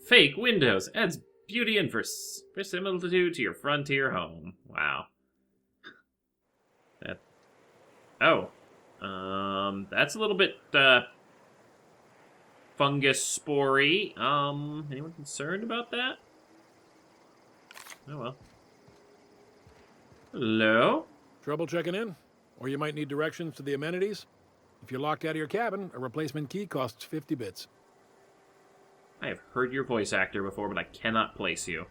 Fake windows. Adds beauty and verisimilitude to your frontier home. Wow. That. Oh. That's a little bit, fungus spory. Anyone concerned about that? Oh well. Hello? Trouble checking in? Or you might need directions to the amenities? If you're locked out of your cabin, a replacement key costs 50 bits. I have heard your voice actor before, but I cannot place you.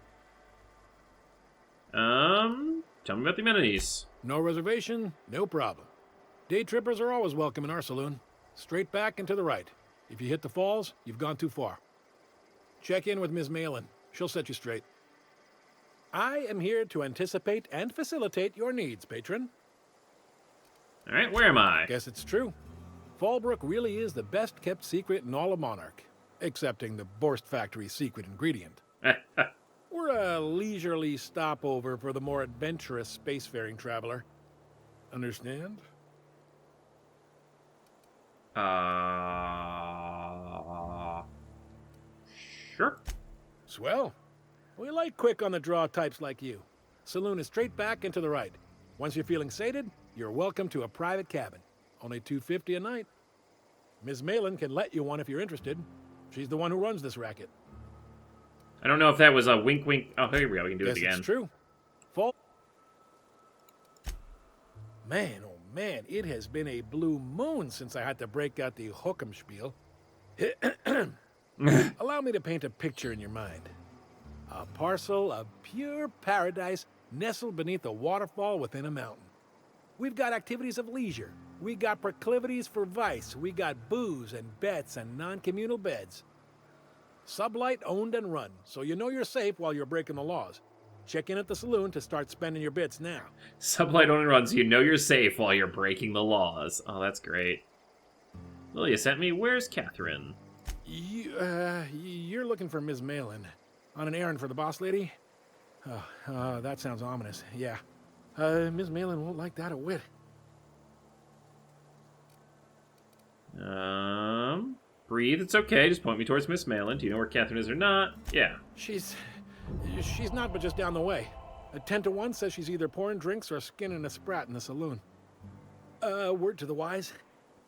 Tell me about the amenities. No reservation, no problem. Day trippers are always welcome in our saloon. Straight back and to the right. If you hit the falls, you've gone too far. Check in with Ms. Malin. She'll set you straight. I am here to anticipate and facilitate your needs, patron. Alright, where am I? Guess it's true. Fallbrook really is the best-kept secret in all of Monarch, excepting the Borst Factory's secret ingredient. We're a leisurely stopover for the more adventurous spacefaring traveler. Understand? Sure. Swell. We like quick-on-the-draw types like you. Saloon is straight back and to the right. Once you're feeling sated, you're welcome to a private cabin. Only $250 a night. Ms. Malin can let you one if you're interested. She's the one who runs this racket. I don't know if that was a wink wink. Oh, here we go. We can do Guess it again. It's true. Man, oh man, it has been a blue moon since I had to break out the hook'em spiel. Allow me to paint a picture in your mind. A parcel of pure paradise nestled beneath a waterfall within a mountain. We've got activities of leisure. We got proclivities for vice. We got booze and bets and non-communal beds. Sublight owned and run, so you know you're safe while you're breaking the laws. Check in at the saloon to start spending your bits now. Sublight only runs, so you know you're safe while you're breaking the laws. Oh, that's great. Lilia sent me. Where's Catherine? You're looking for Ms. Malin. On an errand for the boss lady? That sounds ominous. Yeah. Ms. Malin won't like that a whit. Breathe. It's okay. Just point me towards Miss Malin. Do you know where Catherine is or not? Yeah. She's not but just down the way. A 10 to 1 says she's either pouring drinks or skinning a sprat in the saloon. Word to the wise.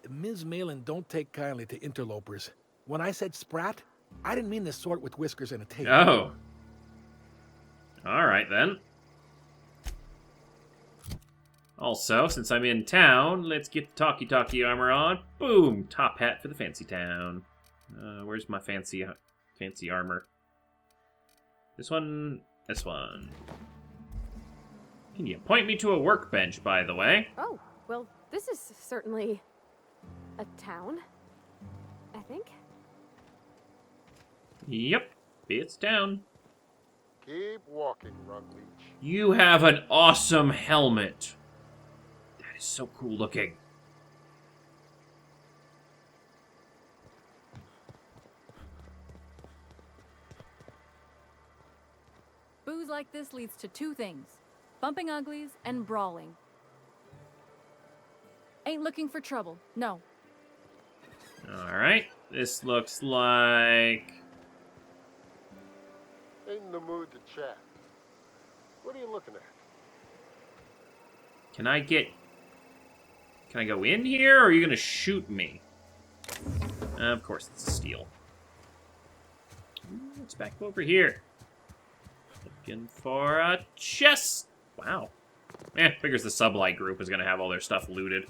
Ms. Malin don't take kindly to interlopers. When I said sprat, I didn't mean the sort with whiskers and a tail. Oh. Alright, then. Also, since I'm in town, let's get the talkie-talkie armor on. Boom! Top hat for the fancy town. Where's my fancy armor? This one. This one. Can you point me to a workbench, by the way? Oh, well, this is certainly a town, I think. Yep, it's town. Keep walking, Rugleech. You have an awesome helmet. That is so cool looking. Booze like this leads to two things: bumping uglies and brawling. Ain't looking for trouble, no. Alright, this looks like... Ain't in the mood to chat. What are you looking at? Can I go in here, or are you gonna shoot me? Of course, it's a steal. Let's back over here. Looking for a chest. Wow. Figures the Sublight group is gonna have all their stuff looted.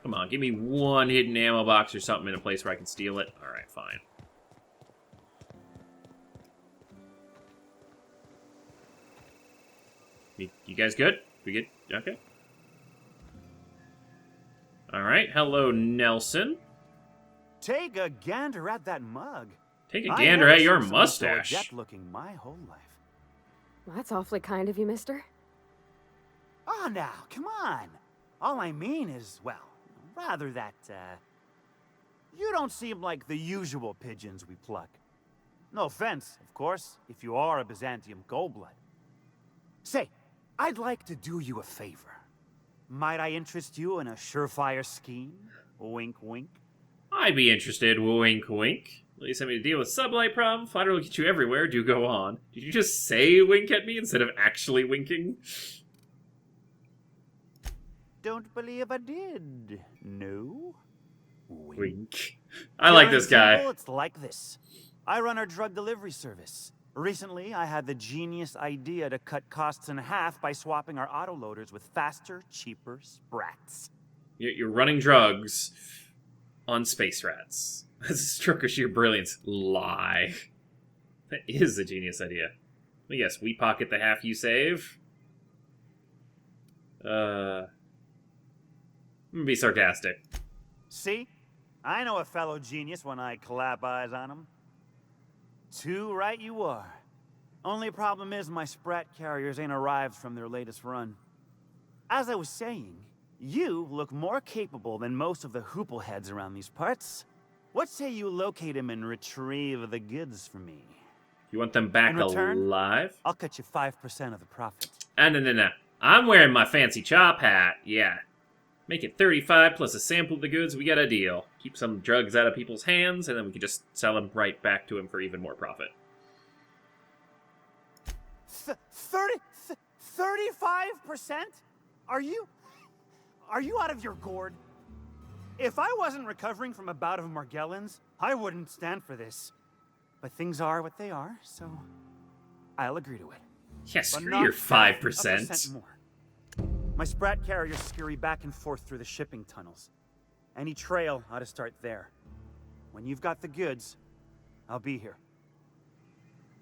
Come on, give me one hidden ammo box or something in a place where I can steal it. Alright, fine. You guys good? We good? Okay. Alright, hello, Nelson. Take a gander at that mug. Take a gander at your So mustache. adept looking my whole life. Well, that's awfully kind of you, mister. Oh, now, come on. All I mean is, well, rather that, you don't seem like the usual pigeons we pluck. No offense, of course, if you are a Byzantium goldblood. Say, I'd like to do you a favor. Might I interest you in a surefire scheme? Wink, wink. I'd be interested, wink wink. Will you send me to deal with sublight problem? Flatter will get you everywhere, do go on. Did you just say wink at me instead of actually winking? Don't believe I did. No? Wink. I like this guy. Example, it's like this. I run our drug delivery service. Recently, I had the genius idea to cut costs in half by swapping our autoloaders with faster, cheaper sprats. You're running drugs on space rats. That's a stroke of sheer brilliance. Lie. That is a genius idea. Well, yes, we pocket the half you save. I'm gonna be sarcastic. See? I know a fellow genius when I clap eyes on him. Too right you are. Only problem is my sprat carriers ain't arrived from their latest run. As I was saying, you look more capable than most of the hoople heads around these parts. What say you locate him and retrieve the goods for me? You want them back In return, alive? I'll cut you 5% of the profit. No. I'm wearing my fancy chop hat. Yeah. Make it 35 plus a sample of the goods, we got a deal. Keep some drugs out of people's hands, and then we can just sell them right back to him for even more profit. 35%? Are you out of your gourd? If I wasn't recovering from a bout of Morgellons, I wouldn't stand for this. But things are what they are, so I'll agree to it. Yeah, But screw not your half a 5%. percent more. My sprat carriers scurry back and forth through the shipping tunnels. Any trail ought to start there. When you've got the goods, I'll be here.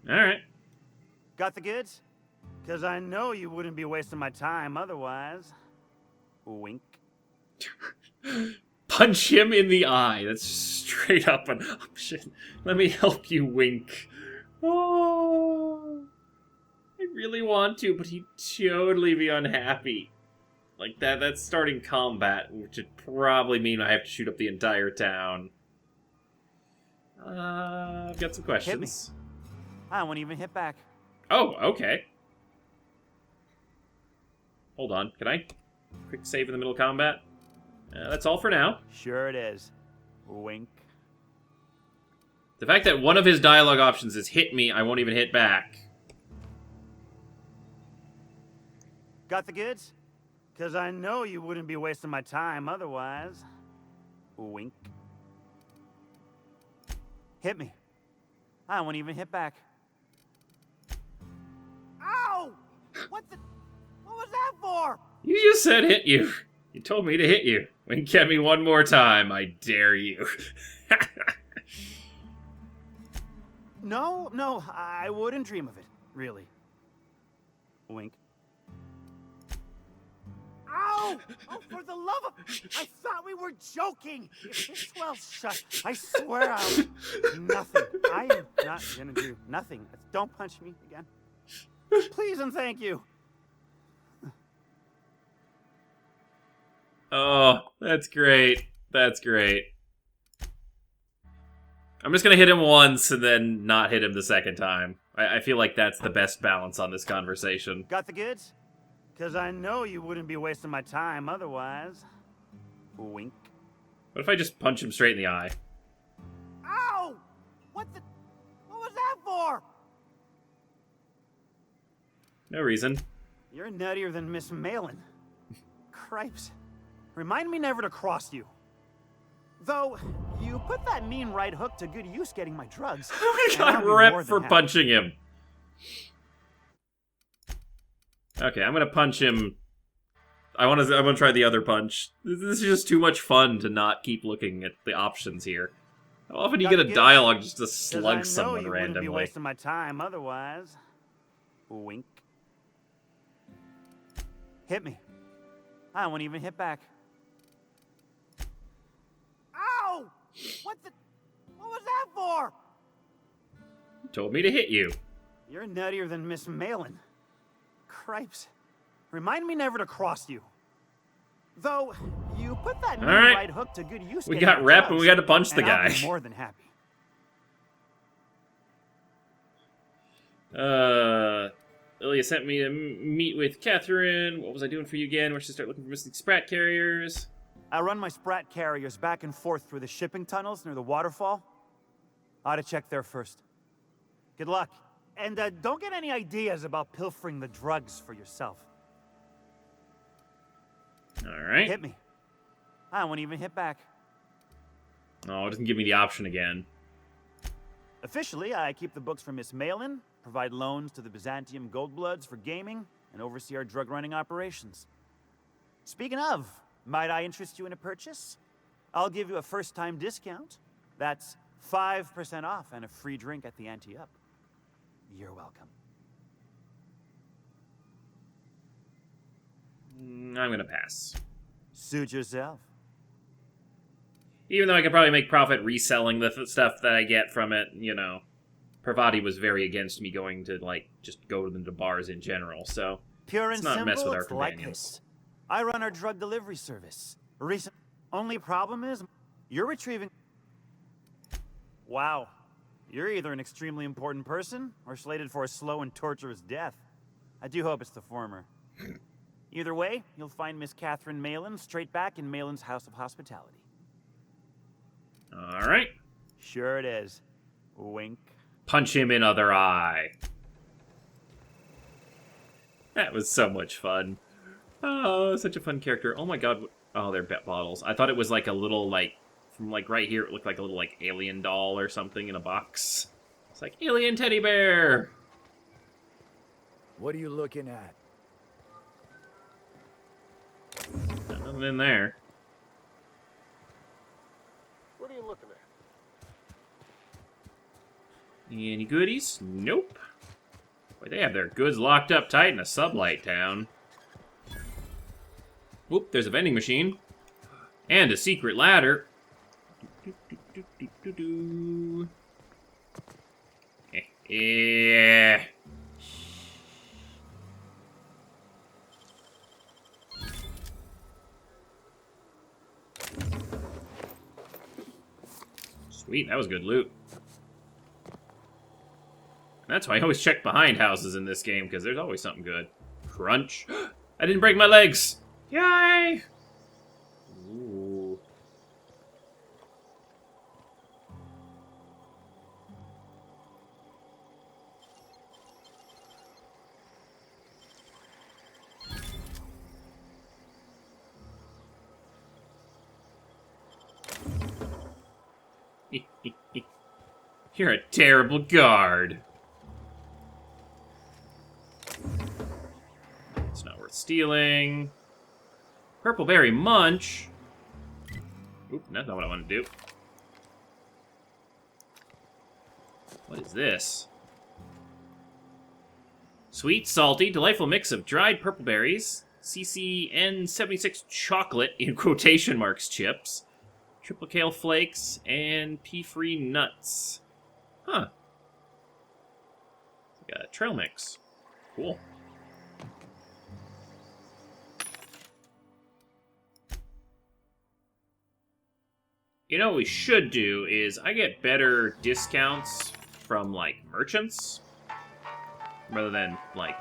Alright. Got the goods? Because I know you wouldn't be wasting my time otherwise. Wink. Punch him in the eye. That's straight up an option. Let me help you, wink. Oh, I really want to, but he'd totally be unhappy. Like that's starting combat, which would probably mean I have to shoot up the entire town. I've got some questions. Hit me. I won't even hit back. Oh, okay. Hold on. Can I quick save in the middle of combat? That's all for now. Sure it is. Wink. The fact that one of his dialogue options is hit me, I won't even hit back. Got the goods? Because I know you wouldn't be wasting my time otherwise. Wink. Hit me. I won't even hit back. Ow! What was that for? You just said hit you. You told me to hit you. Wink at me one more time, I dare you. No, I wouldn't dream of it, really. Wink. Ow! Oh, for the love of... I thought we were joking! If this well's shut, I swear I'll... Nothing. I am not gonna do nothing. Don't punch me again. Please and thank you. Oh, that's great. That's great. I'm just gonna hit him once and then not hit him the second time. I feel like that's the best balance on this conversation. Got the goods? Because I know you wouldn't be wasting my time otherwise. Wink. What if I just punch him straight in the eye? Ow! What was that for? No reason. You're nuttier than Miss Malin. Cripes. Remind me never to cross you. Though, you put that mean right hook to good use getting my drugs. We and I'll got be more rep than for happy. punching him. Okay, I'm gonna punch him. I wanna try the other punch. This is just too much fun to not keep looking at the options here. How often do you Got get a the goods? dialogue just to 'Cause slug I know someone you wouldn't be randomly? wasting my time otherwise. Wink. Hit me. I won't even hit back. Ow! What was that for? You told me to hit you. You're nuttier than Miss Malin. Cripes. Remind me never to cross you. Though, you put that mean right. right hook to good use. We getting got my rep drugs, and we got to punch the and I'll guy. be more than happy. Ilya sent me to meet with Catherine. What was I doing for you again? Where should I start looking for missing sprat carriers? I run my Sprat carriers back and forth through the shipping tunnels near the waterfall. Ought to check there first. Good luck. And don't get any ideas about pilfering the drugs for yourself. Alright. Hit me. I won't even hit back. Oh, it doesn't give me the option again. Officially, I keep the books for Miss Malin, provide loans to the Byzantium Goldbloods for gaming, and oversee our drug-running operations. Speaking of, might I interest you in a purchase? I'll give you a first-time discount. That's 5% off and a free drink at the ante-up. You're welcome. I'm gonna pass. Suit yourself. Even though I could probably make profit reselling the stuff that I get from it, you know. Parvati was very against me going to, like, just go to the bars in general, so Pure let's and not simple, mess with our it's like companions. this. I run our drug delivery service. Only problem is, you're retrieving... Wow. You're either an extremely important person, or slated for a slow and torturous death. I do hope it's the former. Either way, you'll find Miss Catherine Malin straight back in Malin's House of Hospitality. Alright. Sure it is. Wink. Punch him in other eye. That was so much fun. Oh, such a fun character. Oh my god. Oh, they're bet bottles. I thought it was like a little, like, from like right here, it looked like a little like alien doll or something in a box. It's like, alien teddy bear! What are you looking at? Got nothing in there. What are you looking at? Any goodies? Nope. Boy, they have their goods locked up tight in a sublight town. Oop, there's a vending machine. And a secret ladder. Yeah. Sweet, that was good loot. That's why I always check behind houses in this game, because there's always something good. Crunch. I didn't break my legs! Yay! Ooh. You're a terrible guard. It's not worth stealing. Purple berry munch. Oop, that's not what I want to do. What is this? Sweet, salty, delightful mix of dried purple berries, CCN76 chocolate, in quotation marks, chips, triple kale flakes, and pea-free nuts. Huh. Got a trail mix. Cool. You know what we should do is I get better discounts from, like, merchants rather than, like,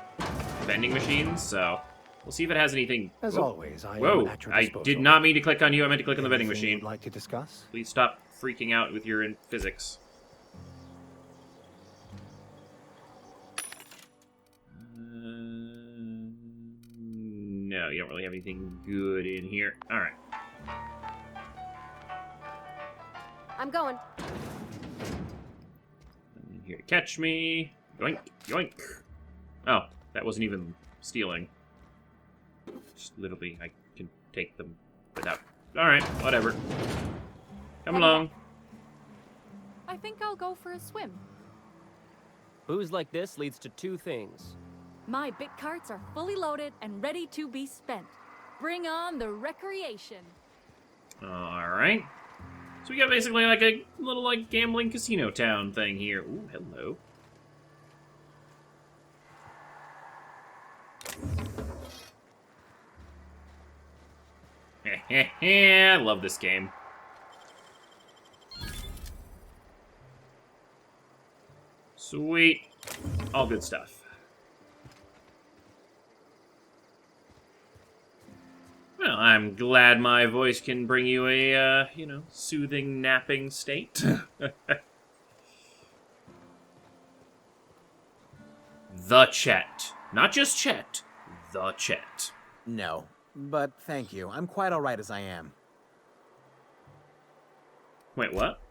vending machines, so we'll see if it has anything. As always, I Whoa, am at your I disposal. did not mean to click on you. I meant to click on the vending Anything machine. you'd like to discuss? Please stop freaking out with your physics. No, you don't really have anything good in here. Alright. I'm going. Here to catch me. Yoink, yoink. Oh, that wasn't even stealing. Just literally, I can take them without... Alright, whatever. Come along. I think I'll go for a swim. Booze like this leads to two things. My bit carts are fully loaded and ready to be spent. Bring on the recreation. Alright. So we got basically like a little like gambling casino town thing here. Ooh, hello. I love this game. Sweet. All good stuff. Well, I'm glad my voice can bring you a, soothing napping state. The Chet. Not just Chet. The Chet. No, but thank you. I'm quite alright as I am. Wait, what?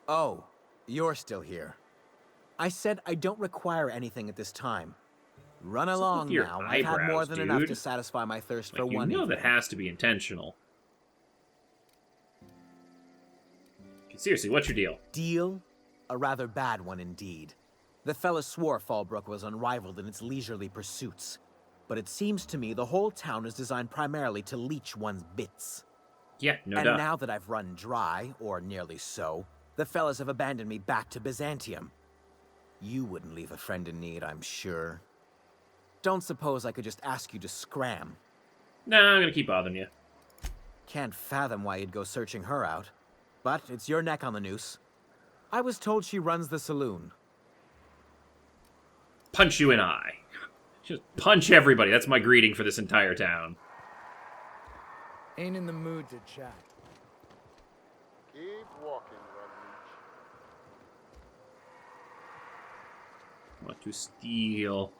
Oh, you're still here. I said I don't require anything at this time. Run What's up along with your now. I've had more eyebrows, than enough to dude? satisfy my thirst for Like, you one know evening. that has to be intentional. Seriously, what's your deal? Deal? A rather bad one indeed. The fella swore Fallbrook was unrivaled in its leisurely pursuits. But it seems to me the whole town is designed primarily to leech one's bits. Yeah, no And doubt. now that I've run dry, or nearly so, the fellas have abandoned me back to Byzantium. You wouldn't leave a friend in need, I'm sure. Don't suppose I could just ask you to scram. Nah, I'm gonna keep bothering you. Can't fathom why you'd go searching her out. But it's your neck on the noose. I was told she runs the saloon. Punch you in eye. Just punch everybody. That's my greeting for this entire town. Ain't in the mood to chat. Keep walking, Red Leech. Want to steal.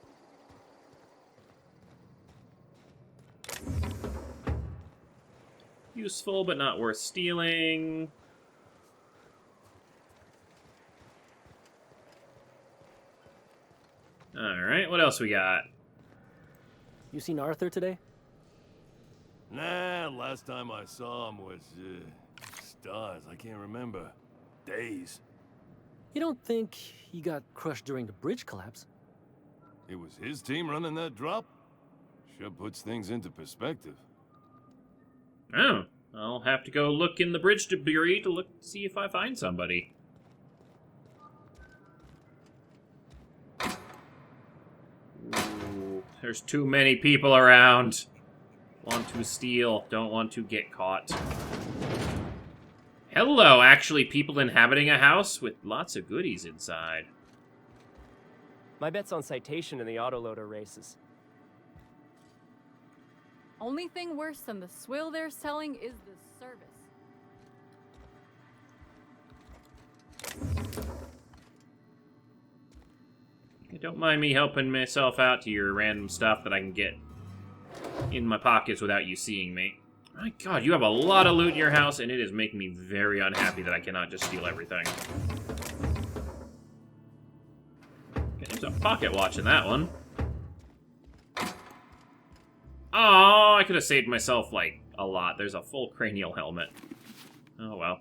Useful, but not worth stealing. Alright, what else we got? You seen Arthur today? Nah, last time I saw him was, stars. I can't remember. Days. You don't think he got crushed during the bridge collapse? It was his team running that drop? Sure puts things into perspective. Oh, I'll have to go look in the bridge debris to see if I find somebody. Ooh, there's too many people around. Want to steal, don't want to get caught. Hello, actually people inhabiting a house with lots of goodies inside. My bet's on citation in the autoloader races. Only thing worse than the swill they're selling is the service. Don't mind me helping myself out to your random stuff that I can get in my pockets without you seeing me. My god, you have a lot of loot in your house, and it is making me very unhappy that I cannot just steal everything. Okay, there's a pocket watch in that one. Oh, I could have saved myself, like, a lot. There's a full cranial helmet. Oh, well.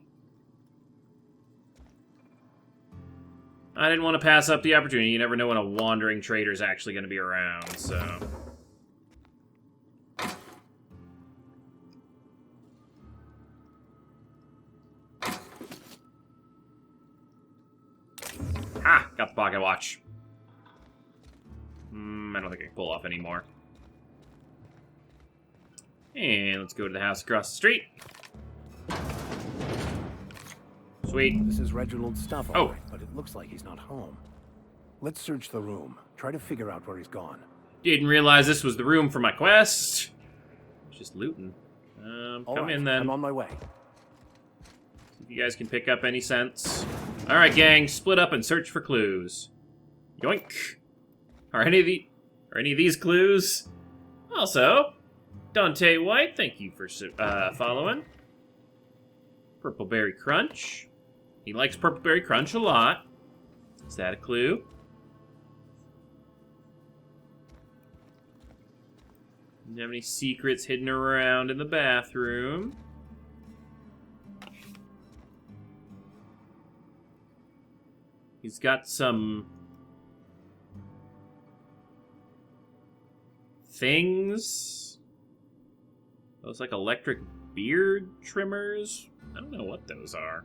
I didn't want to pass up the opportunity. You never know when a wandering trader's actually going to be around, so... Ha! Got the pocket watch. I don't think I can pull off anymore. And let's go to the house across the street. Sweet. This is Reginald's stuff, Oh. all right, but it looks like he's not home. Let's search the room. Try to figure out where he's gone. Didn't realize this was the room for my quest. Just looting. All Come right, in then. I'm on my way. See if you guys can pick up any sense. Alright, gang, split up and search for clues. Yoink. Are any of these clues? Also, Dante White, thank you for following. Purple Berry Crunch. He likes Purple Berry Crunch a lot. Is that a clue? Do you have any secrets hidden around in the bathroom? He's got some things. Those like electric beard trimmers. I don't know what those are.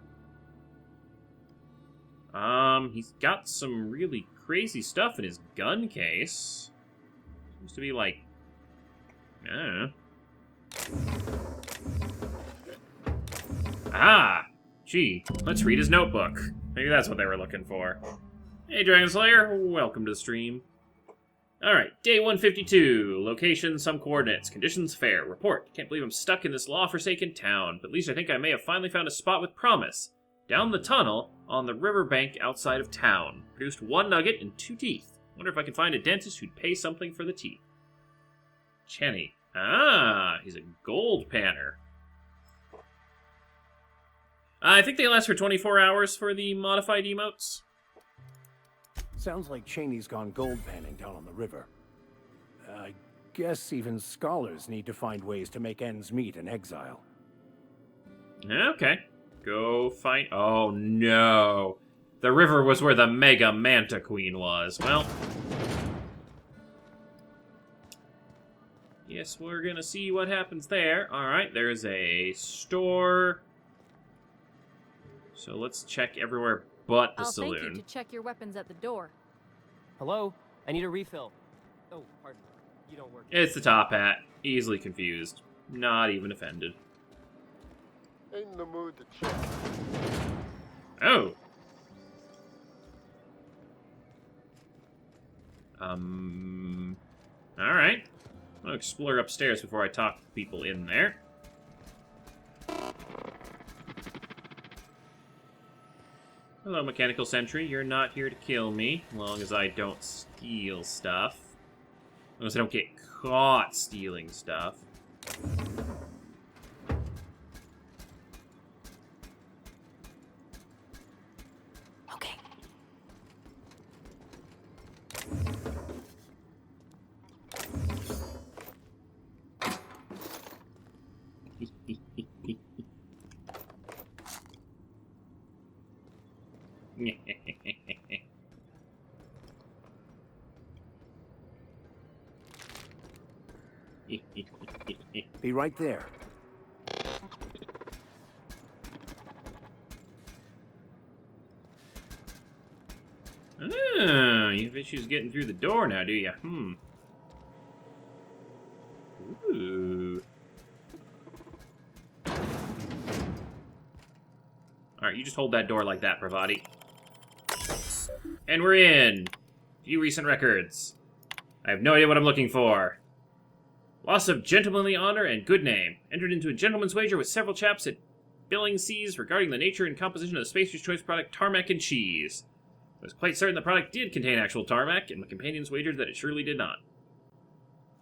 He's got some really crazy stuff in his gun case. Seems to be like, I don't know. Ah! Gee, let's read his notebook. Maybe that's what they were looking for. Hey, Dragon Slayer, welcome to the stream. Alright, day 152. Location, some coordinates. Conditions, fair. Report. Can't believe I'm stuck in this law-forsaken town, but at least I think I may have finally found a spot with promise. Down the tunnel, on the riverbank outside of town. Produced 1 nugget and 2 teeth. Wonder if I can find a dentist who'd pay something for the teeth. Chenny. Ah, he's a gold panner. I think they last for 24 hours for the modified emotes. Sounds like Cheney's gone gold panning down on the river. I guess even scholars need to find ways to make ends meet in exile. Okay. Go find... Oh, no. The river was where the Mega Manta Queen was. Well... Yes, we're gonna see what happens there. Alright, there's a store. So let's check everywhere but the saloon. I'll thank you to check your weapons at the door. Hello? I need a refill. Oh, pardon. You don't work. It's the top hat. Easily confused. Not even offended. Ain't in the mood to check. Oh. Alright. I'll explore upstairs before I talk to people in there. Hello, Mechanical Sentry. You're not here to kill me, as long as I don't steal stuff. As long as I don't get caught stealing stuff. Okay. Be right there. Ah, you have issues getting through the door now, do you? Ooh. Alright, you just hold that door like that, Pravati. And we're in! Few recent records. I have no idea what I'm looking for. Loss of gentlemanly honor and good name. Entered into a gentleman's wager with several chaps at Billingseas regarding the nature and composition of the Spacer's Choice product tarmac and cheese. I was quite certain the product did contain actual tarmac, and my companions wagered that it surely did not.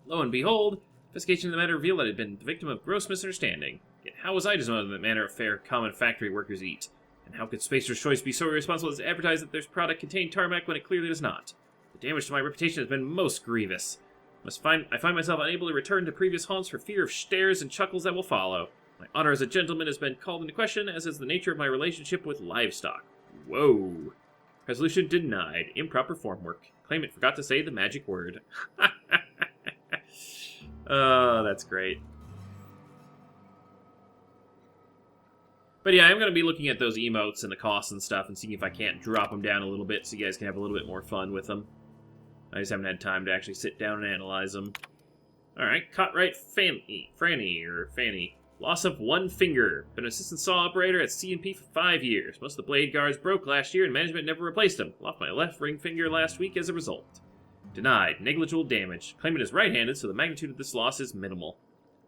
Lo and behold, investigation of the matter revealed that I had been the victim of gross misunderstanding. Yet how was I to know the manner of fare common factory workers eat? And how could Spacer's Choice be so irresponsible as to advertise that their product contained tarmac when it clearly does not? The damage to my reputation has been most grievous. I find myself unable to return to previous haunts for fear of stares and chuckles that will follow. My honor as a gentleman has been called into question, as is the nature of my relationship with livestock. Whoa. Resolution denied. Improper form work. Claimant forgot to say the magic word. Oh, that's great. But yeah, I'm going to be looking at those emotes and the costs and stuff and seeing if I can't drop them down a little bit so you guys can have a little bit more fun with them. I just haven't had time to actually sit down and analyze them. Alright, Cartwright Fanny. Loss of 1 finger. Been an assistant saw operator at C&P for 5 years. Most of the blade guards broke last year and management never replaced them. Lost my left ring finger last week as a result. Denied. Negligible damage. Claimant is right-handed, so the magnitude of this loss is minimal.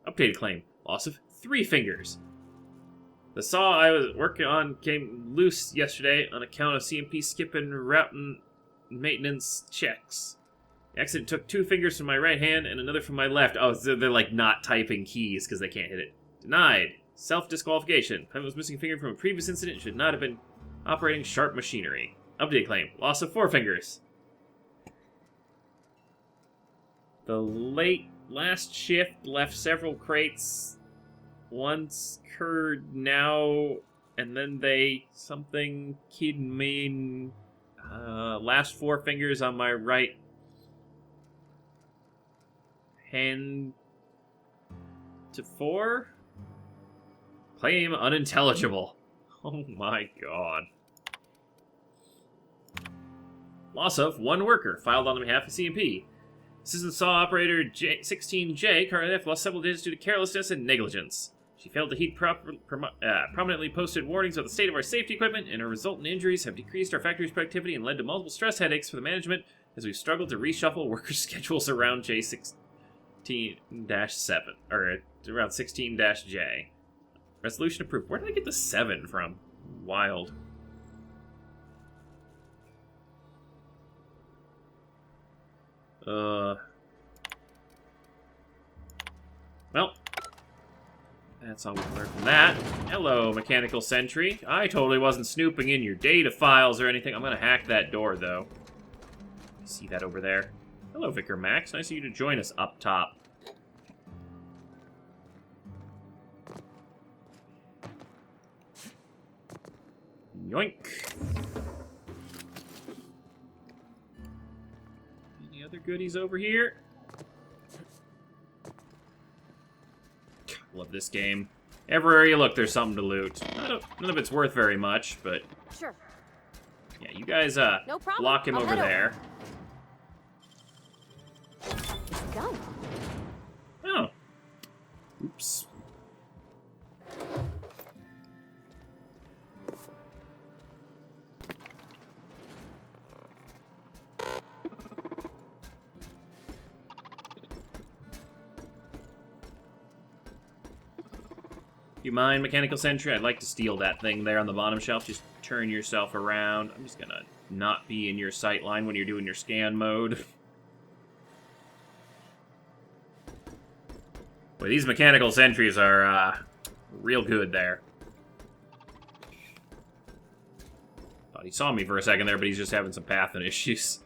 Updated claim. Loss of 3 fingers. The saw I was working on came loose yesterday on account of C&P skipping routing maintenance checks. The accident took 2 fingers from my right hand and another from my left. Oh, so they're like not typing keys because they can't hit it. Denied. Self-disqualification. Claim was missing a finger from a previous incident and should not have been operating sharp machinery. Update claim. Loss of 4 fingers. The last shift left several crates. Once curd now, and then they something kid mean. Last 4 fingers on my right hand to 4. Claim unintelligible. Oh my god. Loss of 1 worker, filed on behalf of C&P. Assistant saw operator 16J currently lost several days due to carelessness and negligence. She failed to heed prominently posted warnings about the state of our safety equipment, and her resultant injuries have decreased our factory's productivity and led to multiple stress headaches for the management as we struggle to reshuffle worker schedules around J16-7, or around 16-J. Resolution approved. Where did I get the 7 from? Wild. Well, that's all we can learn from that. Hello, Mechanical Sentry. I totally wasn't snooping in your data files or anything. I'm gonna hack that door, though. See that over there? Hello, Vicar Max. Nice of you to join us up top. Yoink. Any other goodies over here? Love this game. Everywhere you look, there's something to loot. None of it's worth very much, but... Sure. Yeah, you guys, no problem. block him over there. Gun. Oh. Oops. You mind, Mechanical Sentry? I'd like to steal that thing there on the bottom shelf. Just turn yourself around. I'm just gonna not be in your sight line when you're doing your scan mode. Boy, these Mechanical Sentries are, real good there. Thought he saw me for a second there, but he's just having some pathogen issues.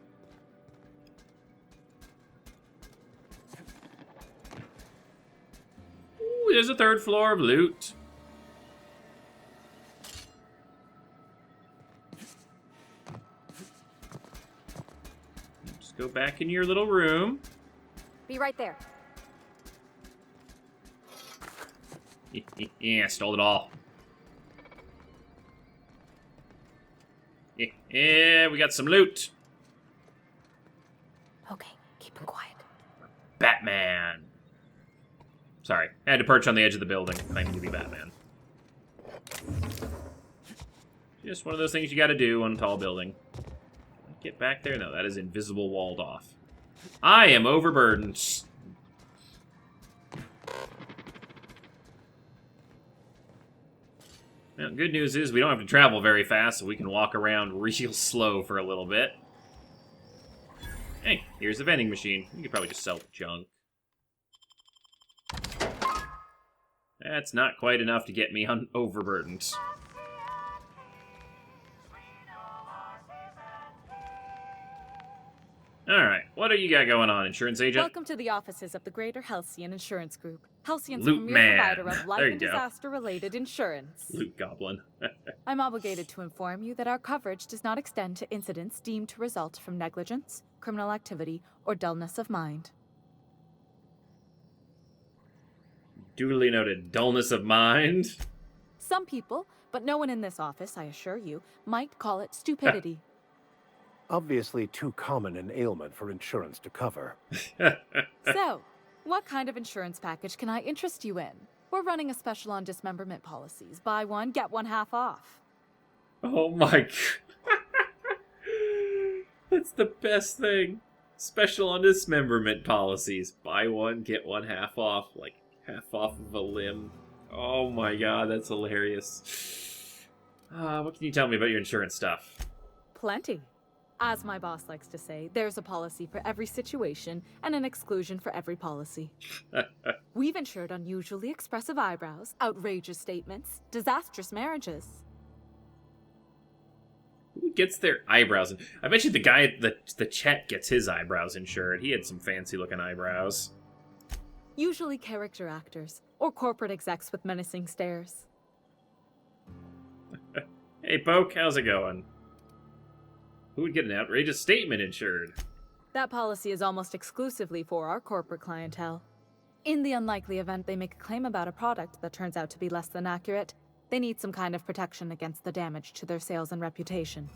Ooh, there's a 3rd floor of loot. Just go back in your little room. Be right there. Yeah, stole it all. Yeah, we got some loot. Okay, keep him quiet. Batman. Sorry, I had to perch on the edge of the building, claiming to be Batman. Just one of those things you gotta do on a tall building. Get back there? No, that is invisible walled off. I am overburdened. Now, good news is we don't have to travel very fast, so we can walk around real slow for a little bit. Hey, here's the vending machine. You could probably just sell junk. That's not quite enough to get me overburdened. Alright, what do you got going on, insurance agent? Welcome to the offices of the Greater Halcyon Insurance Group. Halcyon's Loot premier man. provider of life There and you go. disaster-related insurance. Loot goblin. I'm obligated to inform you that our coverage does not extend to incidents deemed to result from negligence, criminal activity, or dullness of mind. Duly noted. Dullness of mind. Some people, but no one in this office, I assure you, might call it stupidity. Obviously too common an ailment for insurance to cover. So, what kind of insurance package can I interest you in? We're running a special on dismemberment policies. Buy one, get one half off. Oh my god. That's the best thing. Special on dismemberment policies. Buy one, get one half off. Like, half off of a limb. Oh my god, that's hilarious. What can you tell me about your insurance stuff? Plenty. As my boss likes to say, there's a policy for every situation and an exclusion for every policy. We've insured unusually expressive eyebrows, outrageous statements, disastrous marriages. Who gets their eyebrows? I bet you the guy, the Chet gets his eyebrows insured. He had some fancy looking eyebrows. Usually character actors, or corporate execs with menacing stares. Hey, Poke, how's it going? Who would get an outrageous statement insured? That policy is almost exclusively for our corporate clientele. In the unlikely event they make a claim about a product that turns out to be less than accurate, they need some kind of protection against the damage to their sales and reputation.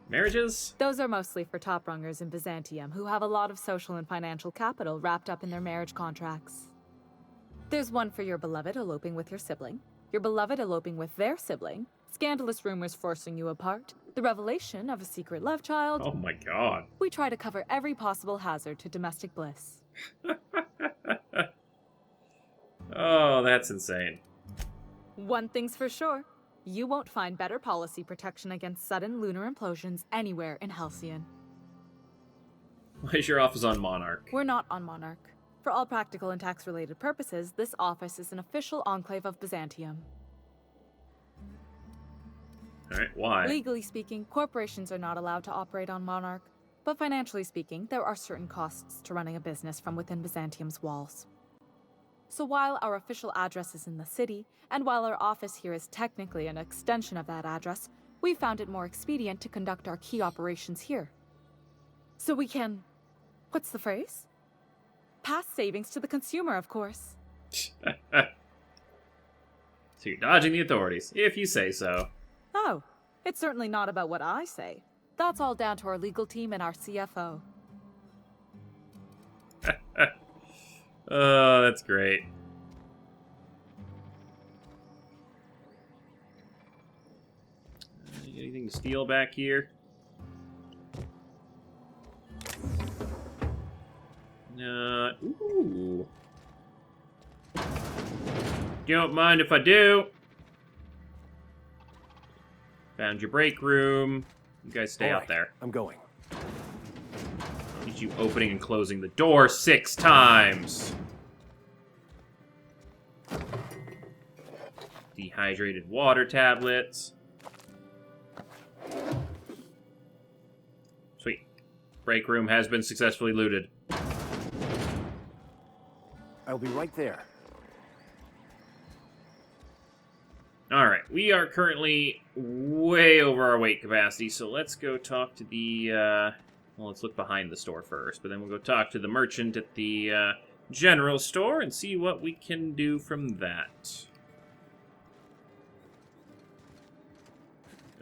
Marriages? Those are mostly for top rungers in Byzantium who have a lot of social and financial capital wrapped up in their marriage contracts. There's one for your beloved eloping with your sibling, your beloved eloping with their sibling, scandalous rumors forcing you apart, the revelation of a secret love child. Oh my god. We try to cover every possible hazard to domestic bliss. Oh, that's insane. One thing's for sure. You won't find better policy protection against sudden lunar implosions anywhere in Halcyon. Why is your office on Monarch? We're not on Monarch. For all practical and tax-related purposes, this office is an official enclave of Byzantium. Alright, why? Legally speaking, corporations are not allowed to operate on Monarch, but financially speaking, there are certain costs to running a business from within Byzantium's walls. So while our official address is in the city, and while our office here is technically an extension of that address, we found it more expedient to conduct our key operations here. So we can... what's the phrase? Pass savings to the consumer, of course. So you're dodging the authorities, if you say so. Oh, it's certainly not about what I say. That's all down to our legal team and our CFO. Oh, that's great. Anything to steal back here? Ooh. Don't mind if I do. Found your break room. You guys stay out there. I'm going. Need you opening and closing the door 6 times. Dehydrated water tablets. Sweet. Break room has been successfully looted. I'll be right there. Alright, we are currently way over our weight capacity, so let's go talk to the, well, let's look behind the store first, but then we'll go talk to the merchant at the, general store and see what we can do from that.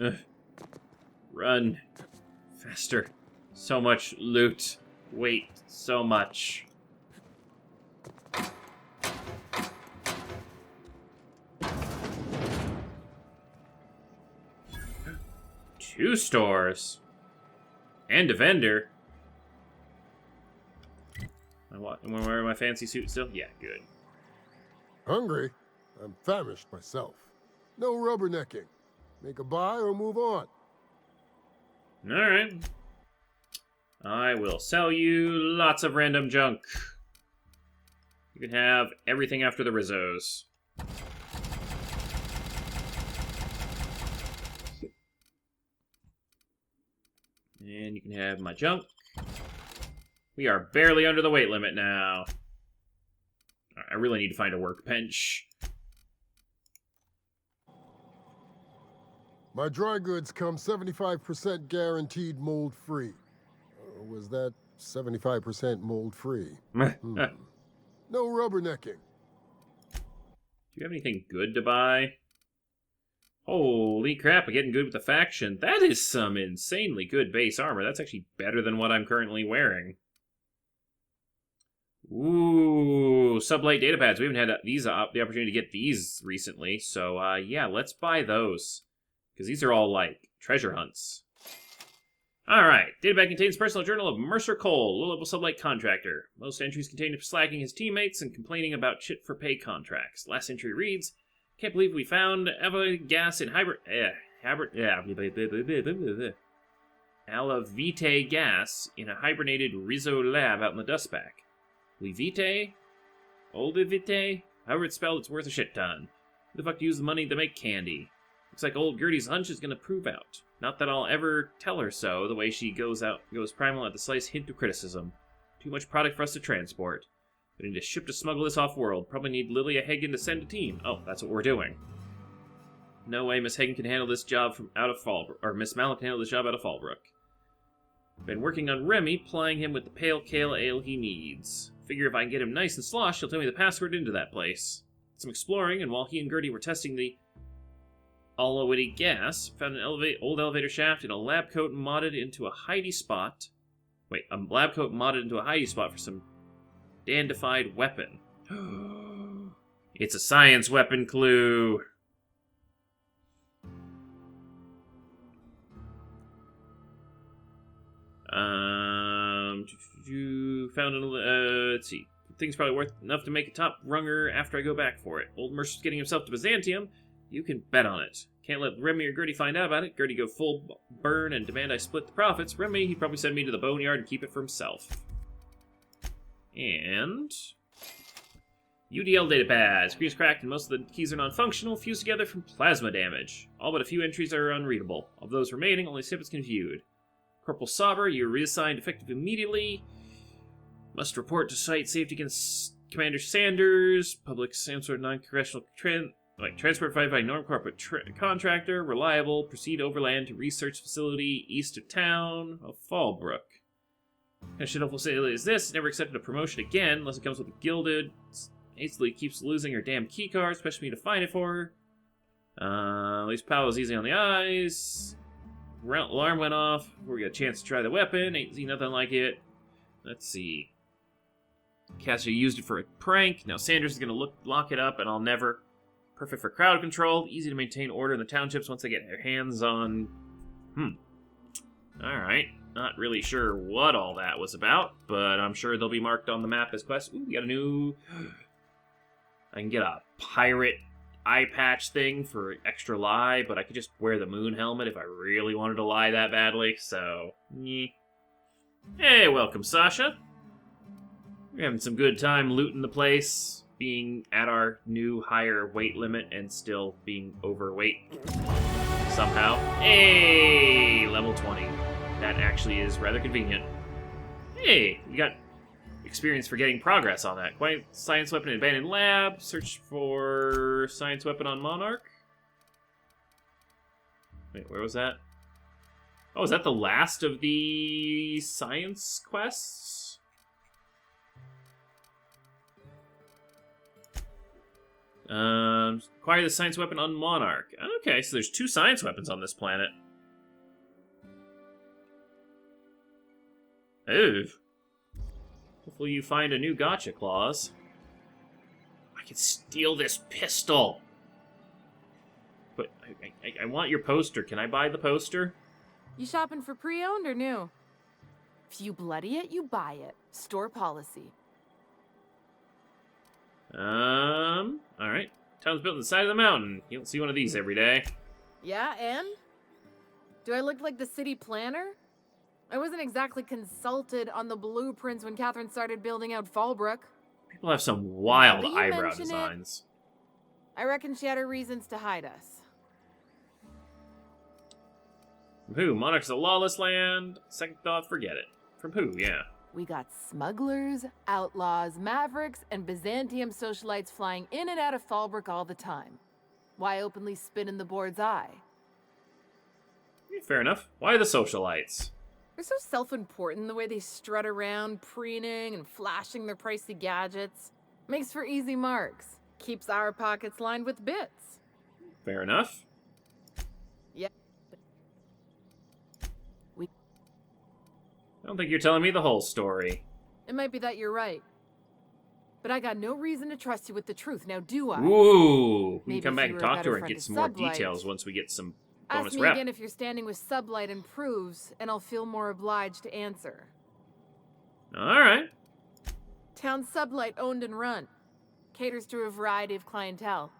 Ugh. Run. Faster. So much loot. Wait, so much. Two stores. And a vendor. Am I wearing my fancy suit still? Yeah, good. Hungry? I'm famished myself. No rubbernecking. Make a buy or move on. Alright. I will sell you lots of random junk. You can have everything after the Rizzos. And you can have my junk. We are barely under the weight limit now. I really need to find a workbench. My dry goods come 75% guaranteed mold-free. Was that 75% mold-free? No rubbernecking. Do you have anything good to buy? Holy crap, I'm getting good with the faction. That is some insanely good base armor. That's actually better than what I'm currently wearing. Ooh, sublight data pads. We haven't had these the opportunity to get these recently, so yeah, let's buy those. Because these are all, like, treasure hunts. Alright, datapad contains personal journal of Mercer Cole, low-level sublight contractor. Most entries contain him slacking his teammates and complaining about shit-for-pay contracts. Last entry reads, can't believe we found Ava gas in Alavite gas in a hibernated Rizzo lab out in the dustback. Livite? Oldivite? However it's spelled, it's worth a shit ton. Who the fuck to use the money to make candy? Looks like old Gertie's hunch is gonna prove out. Not that I'll ever tell her so, the way she goes primal at the slightest hint of criticism. Too much product for us to transport. We need a ship to smuggle this off-world. Probably need Lilia Hagen to send a team. Oh, that's what we're doing. No way Miss Hagen can handle this job from out of Fallbrook, or Miss Malin can handle this job out of Fallbrook. Been working on Remy, plying him with the pale kale ale he needs. Figure if I can get him nice and sloshed, he'll tell me the password into that place. Some exploring, and while he and Gertie were testing the Alawitty gas, found an old elevator shaft in a lab coat modded into a hidey spot. Wait, a lab coat modded into a hidey spot for some dandified weapon. It's a science weapon clue. You found let's see. Thing's probably worth enough to make a top runger after I go back for it. Old Mercer's getting himself to Byzantium. You can bet on it. Can't let Remy or Gertie find out about it. Gertie go full burn and demand I split the profits. Remy, he'd probably send me to the boneyard and keep it for himself. And UDL datapad. Screen's cracked and most of the keys are non-functional, fused together from plasma damage. All but a few entries are unreadable. Of those remaining, only snippets can be viewed. Corporal Sauber, you're reassigned effective immediately. Must report to site safety against Commander Sanders. Public some sort of non-congressional transport provided by non-corporate contractor. Reliable. Proceed overland to research facility east of town of Fallbrook. A shithole facility is this. Never accepted a promotion again unless it comes with a gilded. Hastily keeps losing her damn keycard, especially me to find it for her. At least Powell was easy on the eyes. Alarm went off. We got a chance to try the weapon. Ain't seen nothing like it. Let's see. Cassidy used it for a prank. Now Sanders is going to lock it up, and I'll never. Perfect for crowd control. Easy to maintain order in the townships once they get their hands on. Alright. Not really sure what all that was about, but I'm sure they'll be marked on the map as quests. Ooh, we got a new. I can get a pirate eye patch thing for extra lie, but I could just wear the moon helmet if I really wanted to lie that badly, so. Yeah. Hey, welcome, Sasha. We're having some good time looting the place, being at our new higher weight limit and still being overweight somehow. Hey, level 20. That actually is rather convenient. Hey, we got experience for getting progress on that. Quiet science weapon in abandoned lab. Search for science weapon on Monarch. Wait, where was that? Oh, is that the last of the science quests? Acquire the science weapon on Monarch. Okay, so there's 2 science weapons on this planet. Ooh. Hopefully you find a new gotcha clause. I can steal this pistol. But I want your poster. Can I buy the poster? You shopping for pre-owned or new? If you bloody it, you buy it. Store policy. Alright. Town's built on the side of the mountain. You don't see one of these every day. Yeah, and? Do I look like the city planner? I wasn't exactly consulted on the blueprints when Catherine started building out Fallbrook. People have some wild eyebrow designs. I reckon she had her reasons to hide us. From who? Monarch's a lawless land? Second thought, forget it. From who? Yeah. We got smugglers, outlaws, mavericks, and Byzantium socialites flying in and out of Fallbrook all the time. Why openly spit in the board's eye? Yeah, fair enough. Why the socialites? They're so self-important the way they strut around, preening and flashing their pricey gadgets. Makes for easy marks. Keeps our pockets lined with bits. Fair enough. Yeah. I don't think you're telling me the whole story. It might be that you're right. But I got no reason to trust you with the truth, now do I? Ooh! We Maybe can come back if and you were a talk to her better and get friend some more to Sublight. details once we get some bonus Ask me rep. again if you're standing with Sublight and proves, and I'll feel more obliged to answer. Alright. Town Sublight owned and run. Caters to a variety of clientele.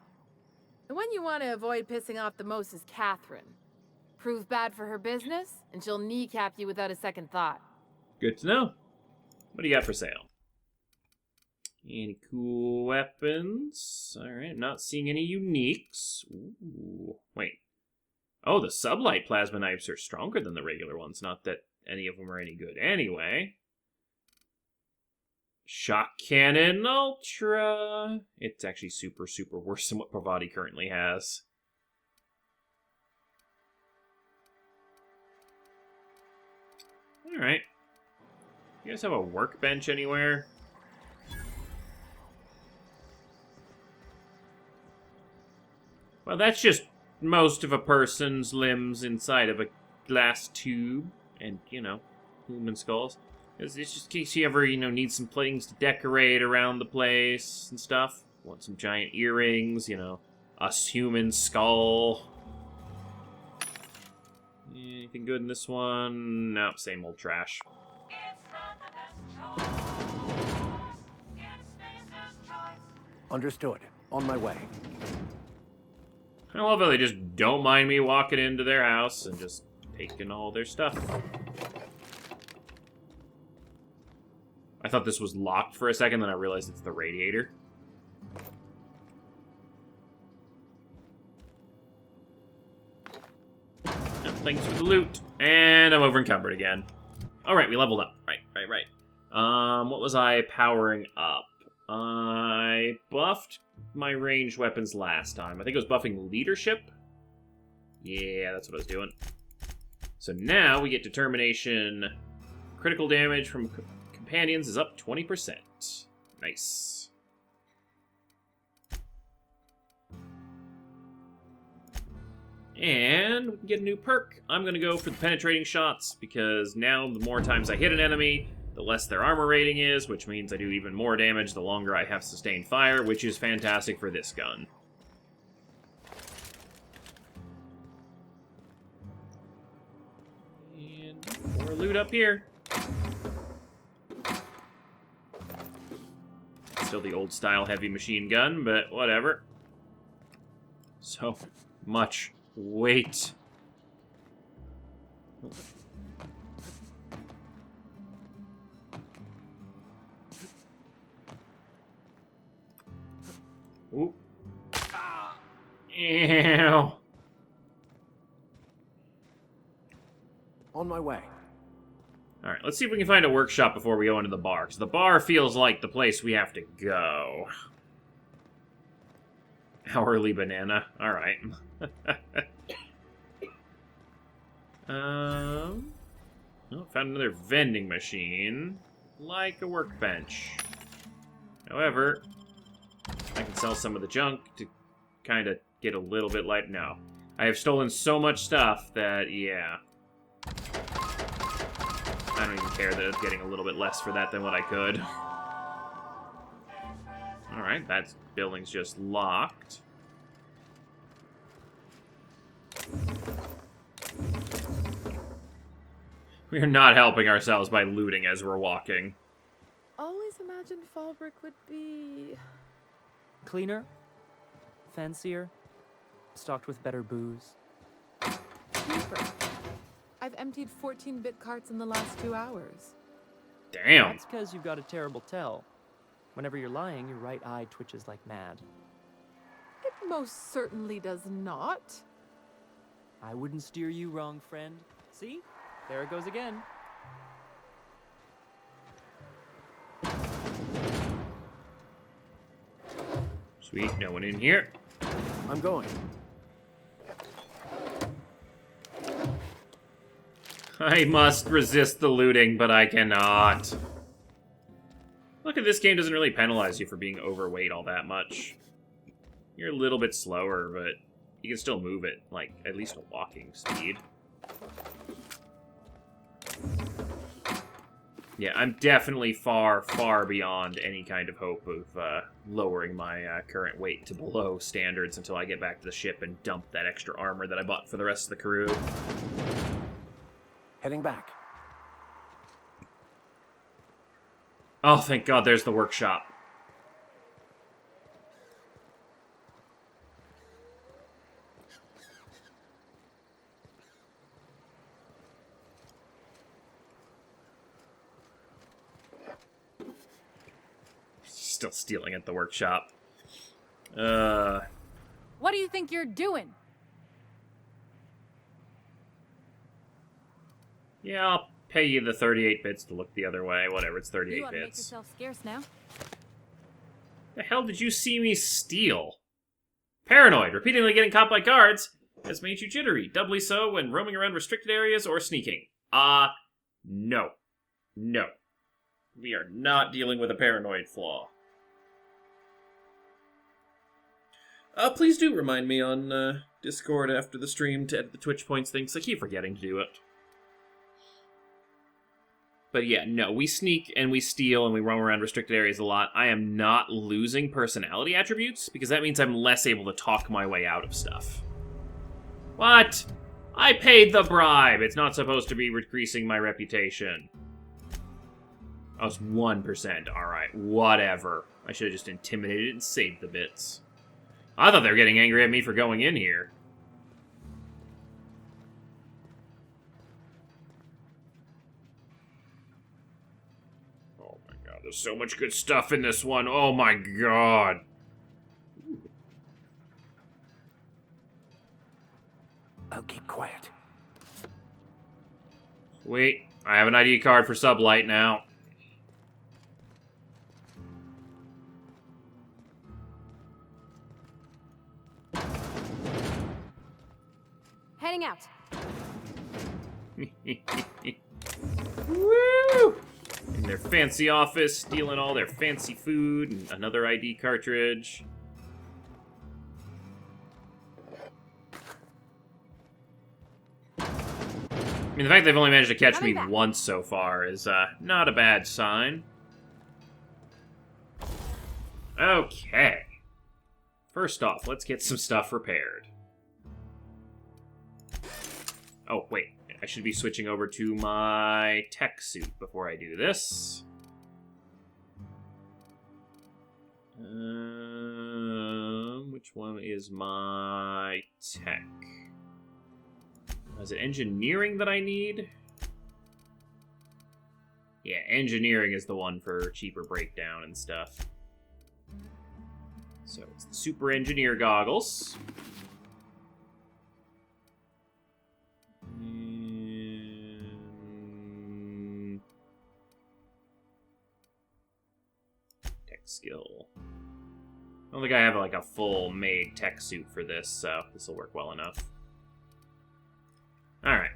The one you want to avoid pissing off the most is Catherine. Prove bad for her business, and she'll kneecap you without a second thought. Good to know. What do you got for sale? Any cool weapons? Alright, not seeing any uniques. Ooh, wait. Oh, the Sublight plasma knives are stronger than the regular ones. Not that any of them are any good anyway. Shock Cannon Ultra. It's actually super, super worse than what Pravati currently has. Alright. You guys have a workbench anywhere? Well, that's just most of a person's limbs inside of a glass tube. And, you know, human skulls. It's just in case you ever, need some things to decorate around the place and stuff. Want some giant earrings, a human skull. Anything good in this one? Nope, same old trash. Understood. On my way. I love how they just don't mind me walking into their house and just taking all their stuff. I thought this was locked for a second, then I realized it's the radiator. Thanks for the loot. And I'm over encumbered again. Alright, we leveled up. Right. What was I powering up? I buffed my ranged weapons last time. I think it was buffing leadership. Yeah, that's what I was doing. So now we get determination. Critical damage from companions is up 20%. Nice. And we can get a new perk. I'm going to go for the penetrating shots, because now the more times I hit an enemy, the less their armor rating is, which means I do even more damage the longer I have sustained fire, which is fantastic for this gun. And more loot up here. Still the old style heavy machine gun, but whatever. So much weight. Ooh. Ew. On my way. Alright, let's see if we can find a workshop before we go into the bar, because the bar feels like the place we have to go. Hourly banana. Alright. Oh, found another vending machine. Like a workbench. However, I can sell some of the junk to kind of get a little bit light. No. I have stolen so much stuff that, yeah. I don't even care that it's getting a little bit less for that than what I could. Alright, that building's just locked. We are not helping ourselves by looting as we're walking. Always imagined Fallbrook would be... Cleaner, fancier, stocked with better booze. cheaper. I've emptied 14-bit carts in the last 2 hours. Damn. That's because you've got a terrible tell. Whenever you're lying, your right eye twitches like mad. It most certainly does not. I wouldn't steer you wrong, friend. See? There it goes again. Sweet, no one in here. I'm going. I must resist the looting, but I cannot. Look at this game doesn't really penalize you for being overweight all that much. You're a little bit slower, but you can still move at, like, at least a walking speed. Yeah, I'm definitely far, far beyond any kind of hope of lowering my current weight to below standards until I get back to the ship and dump that extra armor that I bought for the rest of the crew. Heading back. Oh, thank God, there's the workshop. Still stealing at the workshop. What do you think you're doing? Yeah, I'll pay you the 38 bits to look the other way. Whatever, it's 38 You want to make bits. yourself scarce now? The hell did you see me steal? Paranoid, repeatedly getting caught by guards has made you jittery, doubly so when roaming around restricted areas or sneaking. No. No. We are not dealing with a paranoid flaw. Please do remind me on Discord after the stream to edit the Twitch points thing, 'cause I keep forgetting to do it. But yeah, no, we sneak and we steal and we roam around restricted areas a lot. I am not losing personality attributes, because that means I'm less able to talk my way out of stuff. What? I paid the bribe. It's not supposed to be increasing my reputation. Oh, it's 1%. Alright, whatever. I should have just intimidated and saved the bits. I thought they were getting angry at me for going in here. Oh my god, there's so much good stuff in this one. Oh my god. I'll keep quiet. Wait, I have an ID card for Sublight now. Heading out. Woo! In their fancy office, stealing all their fancy food and another ID cartridge. I mean, the fact they've only managed to catch me once so far is not a bad sign. Okay. First off, let's get some stuff repaired. Oh, wait. I should be switching over to my tech suit before I do this. Which one is my tech? Is it engineering that I need? Yeah, engineering is the one for cheaper breakdown and stuff. So it's the super engineer goggles. And tech skill. I don't think I have like a full made tech suit for this, so this will work well enough. Alright.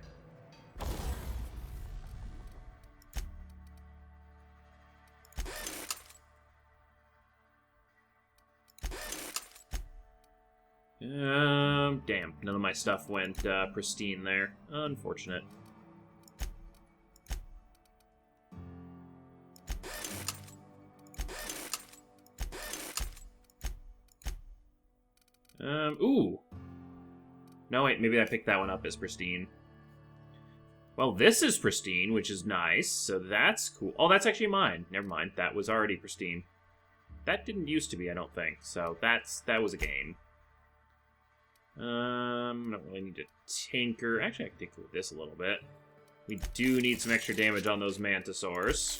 Damn. None of my stuff went pristine there. Unfortunate. Ooh. No, wait, maybe I picked that one up as pristine. Well, this is pristine, which is nice, so that's cool. Oh, that's actually mine. Never mind, that was already pristine. That didn't used to be, I don't think, so that was a gain. I don't really need to tinker. Actually, I can tinker with this a little bit. We do need some extra damage on those mantisaurs.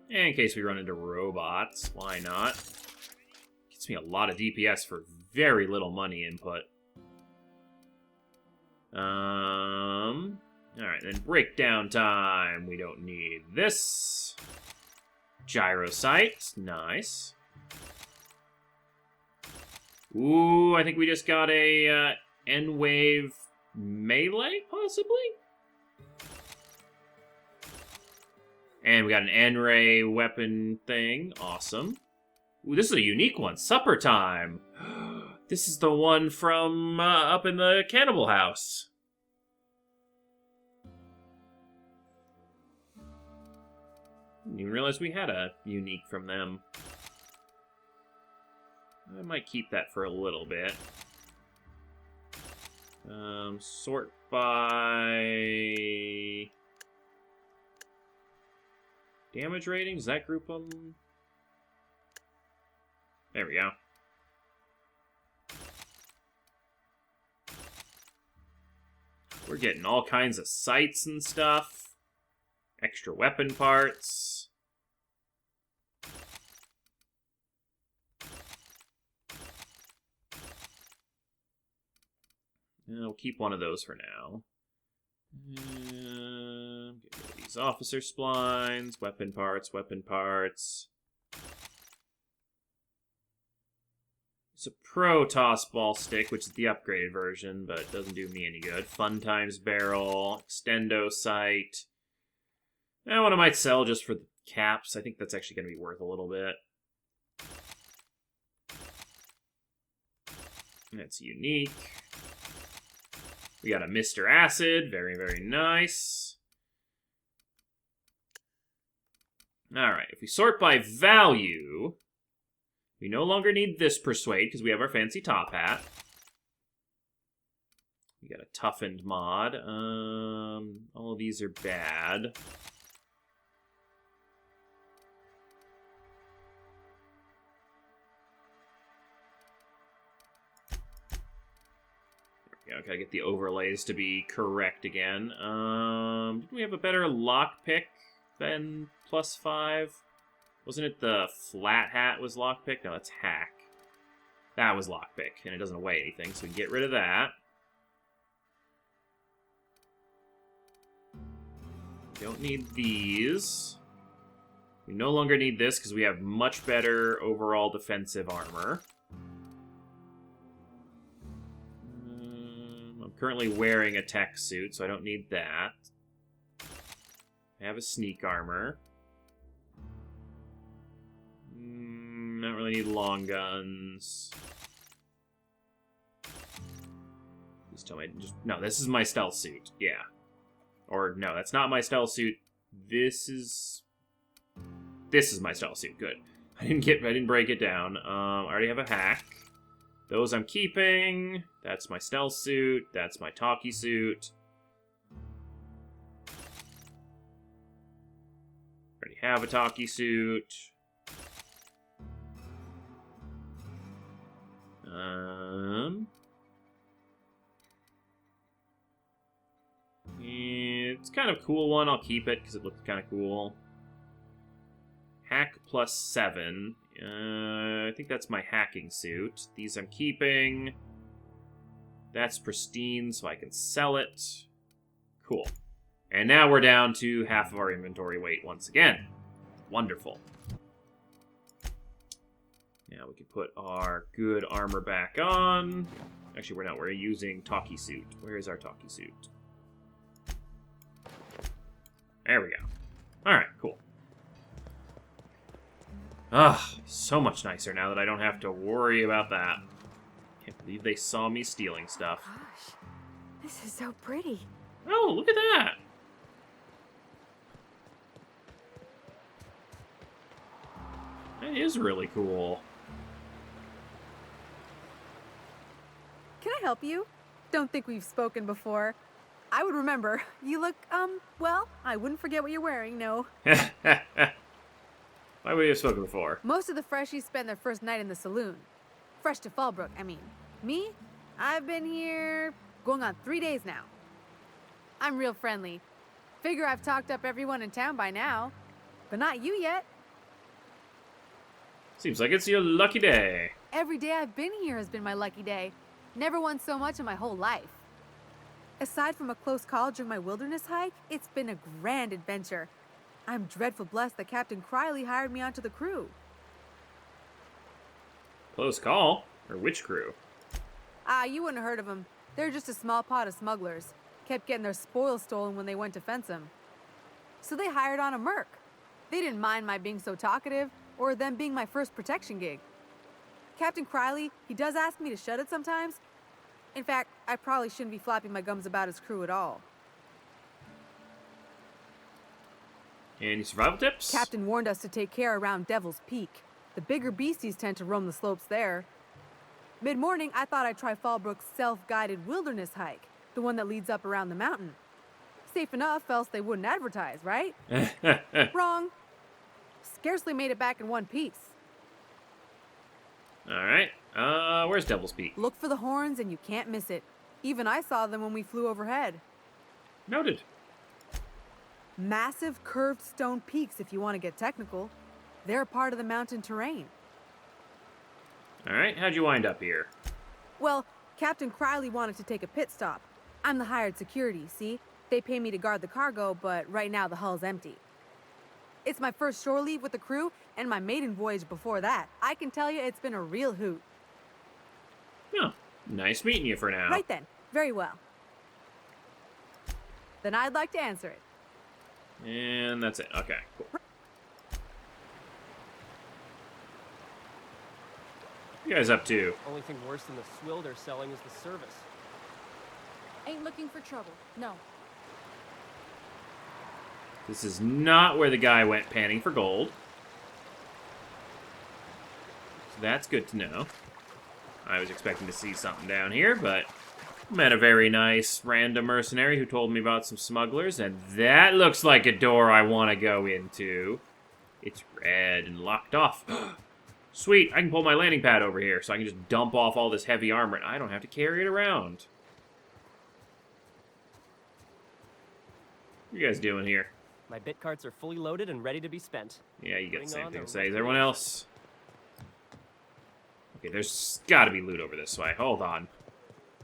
And in case we run into robots, why not? Gets me a lot of DPS for very little money input. Alright, then breakdown time. We don't need this. Gyrosight, nice. Ooh, I think we just got a N-Wave melee, possibly? And we got an N-Ray weapon thing. Awesome. Ooh, this is a unique one. Supper time. This is the one from up in the cannibal house. Didn't even realize we had a unique from them. I might keep that for a little bit. Sort by damage rating. Does that group them? There we go. We're getting all kinds of sights and stuff. Extra weapon parts. We'll keep one of those for now. Get rid of these officer splines, weapon parts, weapon parts. It's a pro toss ball stick, which is the upgraded version, but it doesn't do me any good. Fun Times barrel, extendo sight. And one I might sell just for the caps. I think that's actually going to be worth a little bit. That's unique. We got a Mr. Acid. Very, very nice. Alright, if we sort by value, We no longer need this Persuade because we have our fancy top hat. We got a toughened mod. All of these are bad. Yeah, gotta get the overlays to be correct again. Did we have a better lockpick than +5? Wasn't it the flat hat was lockpick? No, that's hack. That was lockpick, and it doesn't weigh anything, so we can get rid of that. Don't need these. We no longer need this because we have much better overall defensive armor. I'm currently wearing a tech suit, so I don't need that. I have a sneak armor. Don't really need long guns. Please tell me no, this is my stealth suit. Yeah. Or no, that's not my stealth suit. This is my stealth suit. Good. I didn't break it down. I already have a hack. Those I'm keeping. That's my stealth suit. That's my talkie suit. Already have a talkie suit. It's kind of a cool one. I'll keep it because it looks kind of cool. Hack +7. I think that's my hacking suit. These I'm keeping. That's pristine, so I can sell it. Cool. And now we're down to half of our inventory weight once again. Wonderful. Now we can put our good armor back on. Actually, we're not. We're using talkie suit. Where is our talkie suit? There we go. Alright, cool. Ah, so much nicer now that I don't have to worry about that. Can't believe they saw me stealing stuff. Gosh, this is so pretty. Oh, look at that! That is really cool. Can I help you? Don't think we've spoken before. I would remember. You look, well, I wouldn't forget what you're wearing, no. Why would you have spoken before? Most of the freshies spend their first night in the saloon. Fresh to Fallbrook, I mean. Me? I've been here going on 3 days now. I'm real friendly. Figure I've talked up everyone in town by now. But not you yet. Seems like it's your lucky day. Every day I've been here has been my lucky day. Never won so much in my whole life. Aside from a close call during my wilderness hike, it's been a grand adventure. I'm dreadful blessed that Captain Criley hired me onto the crew. Close call? Or which crew? You wouldn't have heard of them. They're just a small pot of smugglers. Kept getting their spoils stolen when they went to fence them. So they hired on a merc. They didn't mind my being so talkative, or them being my first protection gig. Captain Criley, he does ask me to shut it sometimes. In fact, I probably shouldn't be flapping my gums about his crew at all. Any survival tips? Captain warned us to take care around Devil's Peak. The bigger beasties tend to roam the slopes there. Mid-morning, I thought I'd try Fallbrook's self-guided wilderness hike, the one that leads up around the mountain. Safe enough, else they wouldn't advertise, right? Wrong. Scarcely made it back in one piece. Alright. Where's Devil's Peak? Look for the horns and you can't miss it. Even I saw them when we flew overhead. Noted. Massive curved stone peaks, if you want to get technical. They're a part of the mountain terrain. Alright, how'd you wind up here? Well, Captain Criley wanted to take a pit stop. I'm the hired security, see? They pay me to guard the cargo, but right now the hull's empty. It's my first shore leave with the crew, and my maiden voyage before that. I can tell you it's been a real hoot. Oh, nice meeting you for now. Right then. Very well. Then I'd like to answer it. And that's it. Okay, cool. What you guys up to? Only thing worse than the swill they're selling is the service. Ain't looking for trouble. No. This is not where the guy went panning for gold. So that's good to know. I was expecting to see something down here, but met a very nice random mercenary who told me about some smugglers, and that looks like a door I want to go into. It's red and locked off. Sweet, I can pull my landing pad over here, so I can just dump off all this heavy armor, and I don't have to carry it around. What are you guys doing here? My bit carts are fully loaded and ready to be spent. Yeah, you got the same Bring thing on to the say. Is everyone else? Okay, there's gotta be loot over this way. Hold on.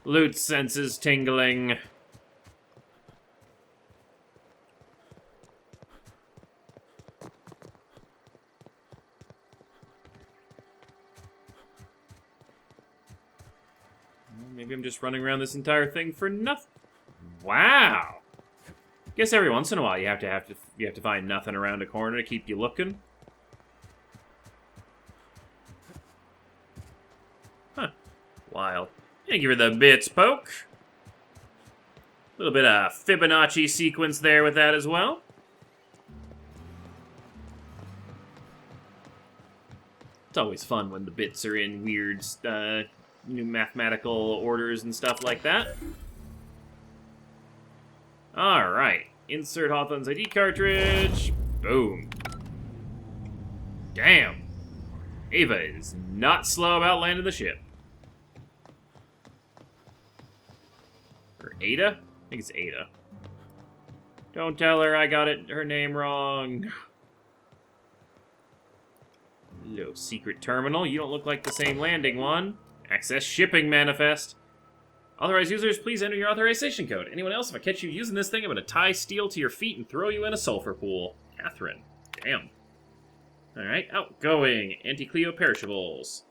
Loot senses tingling. Maybe I'm just running around this entire thing for nothing. Wow. Guess every once in a while you have to find nothing around a corner to keep you looking. Huh. Wild. Thank you for the bits, Poke. A little bit of Fibonacci sequence there with that as well. It's always fun when the bits are in weird, new mathematical orders and stuff like that. Alright. Insert Hawthorne's ID cartridge. Boom. Damn. Ava is not slow about landing the ship. Or Ada? I think it's Ada. Don't tell her I got her name wrong. Hello, secret terminal. You don't look like the same landing one. Access shipping manifest. Authorized users, please enter your authorization code. Anyone else, if I catch you using this thing, I'm going to tie steel to your feet and throw you in a sulfur pool. Catherine. Damn. Alright, outgoing. Anti-Cleo perishables.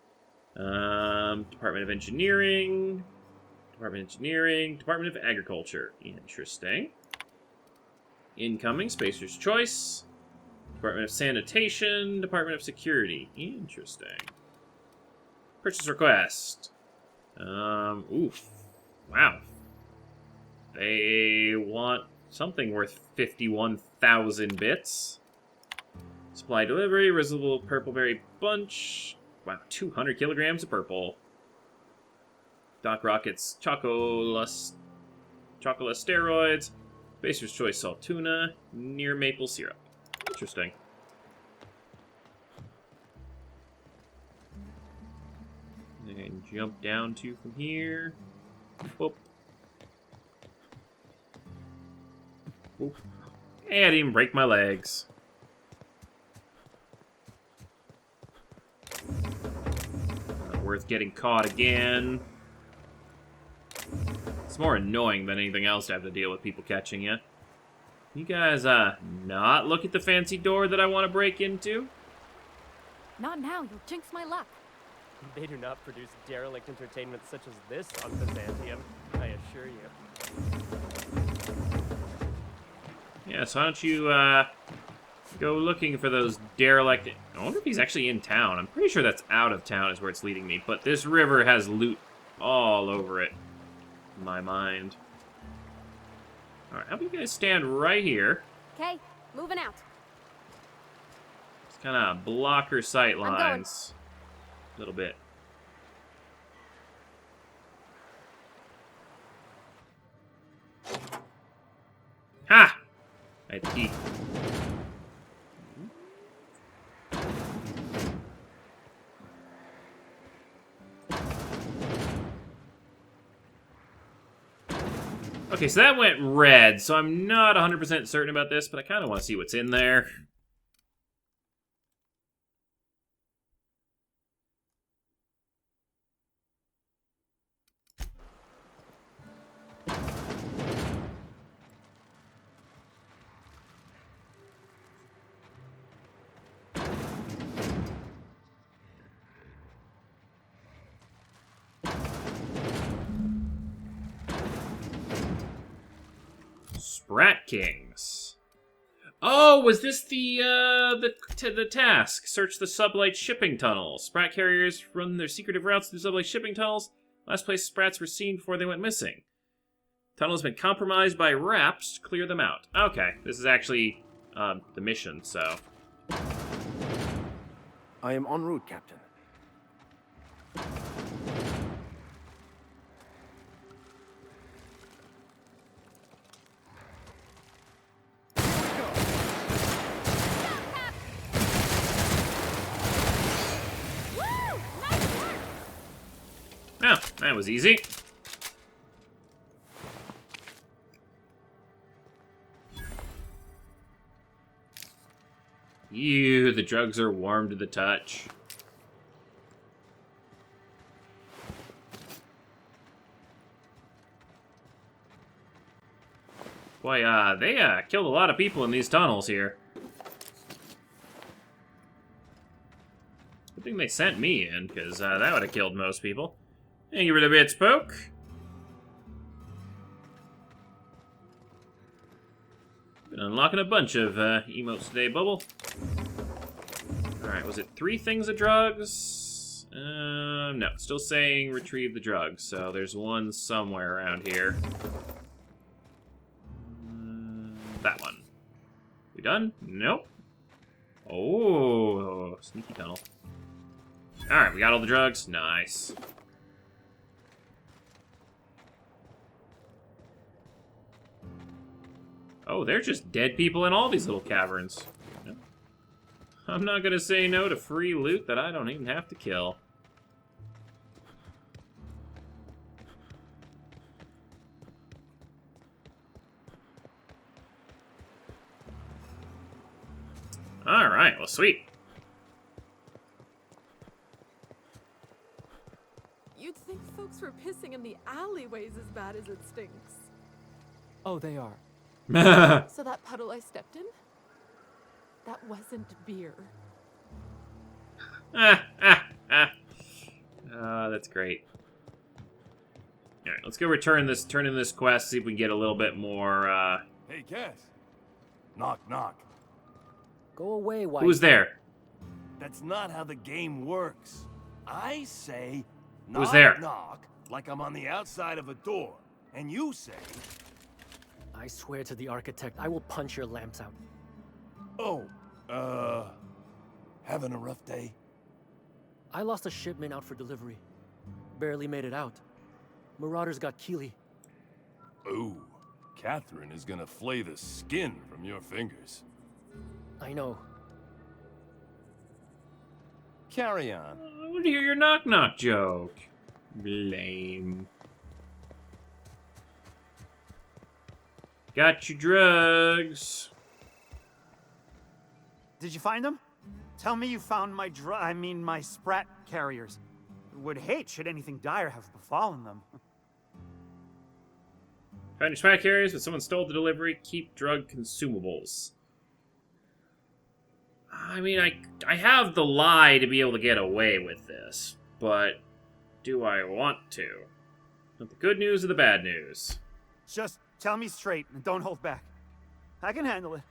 Department of Engineering. Department of Agriculture. Interesting. Incoming, Spacer's Choice. Department of Sanitation. Department of Security. Interesting. Purchase request. Oof. Wow. They want something worth 51,000 bits. Supply delivery, residual purpleberry bunch. Wow, 200 kilograms of purple. Doc Rockets, chocolate steroids. Baser's Choice salt tuna. Near maple syrup. Interesting. And jump down to from here. Whoop. Whoop. Hey, I didn't even break my legs. Not worth getting caught again. It's more annoying than anything else to have to deal with people catching you. You guys, not look at the fancy door that I want to break into? Not now, you'll jinx my luck. They do not produce derelict entertainment such as this on Byzantium, I assure you. Yeah, so why don't you, go looking for those derelict... I wonder if he's actually in town. I'm pretty sure that's out of town is where it's leading me, but this river has loot all over it, in my mind. Alright, how about you guys stand right here? Okay, moving out. Just kind of block her sight lines. A little bit. Ha! I had the key. Okay, so that went red, so I'm not 100% certain about this, but I kind of want to see what's in there. Sprat Kings. Oh, was this the task? Search the sublight shipping tunnels. Sprat carriers run their secretive routes through sublight shipping tunnels. Last place sprats were seen before they went missing. Tunnel has been compromised by raps. Clear them out. Okay, this is actually the mission, so... I am en route, Captain. That was easy. Ew, the drugs are warm to the touch. Boy, they killed a lot of people in these tunnels here. Good thing they sent me in, because that would have killed most people. Thank you for the bits, Poke. Been unlocking a bunch of emotes today, Bubble. Alright, was it 3 things of drugs? No, still saying retrieve the drugs, so there's one somewhere around here. That one. We done? Nope. Oh, sneaky tunnel. Alright, we got all the drugs. Nice. Oh, they're just dead people in all these little caverns. I'm not gonna say no to free loot that I don't even have to kill. Alright, well, sweet. You'd think folks were pissing in the alleyways as bad as it stinks. Oh, they are. So that puddle I stepped in? That wasn't beer. That's great. Alright, let's go turn in this quest, see if we can get a little bit more, Hey, Cass. Knock, knock. Go away, White. Who's there? That's not how the game works. I say, Who's knock, there? knock, like I'm on the outside of a door. And you say, I swear to the architect, I will punch your lamps out. oh, having a rough day? I lost a shipment out for delivery. Barely made it out. Marauders got Keeley. Ooh, Catherine is gonna flay the skin from your fingers. I know. Carry on. I want to hear your knock-knock joke. Lame. Got your drugs. Did you find them? Tell me you found my my sprat carriers. Would hate should anything dire have befallen them. Found your sprat carriers, but someone stole the delivery. Keep drug consumables. I mean, I have the lie to be able to get away with this, but do I want to? Want the good news or the bad news? Just tell me straight and don't hold back. I can handle it.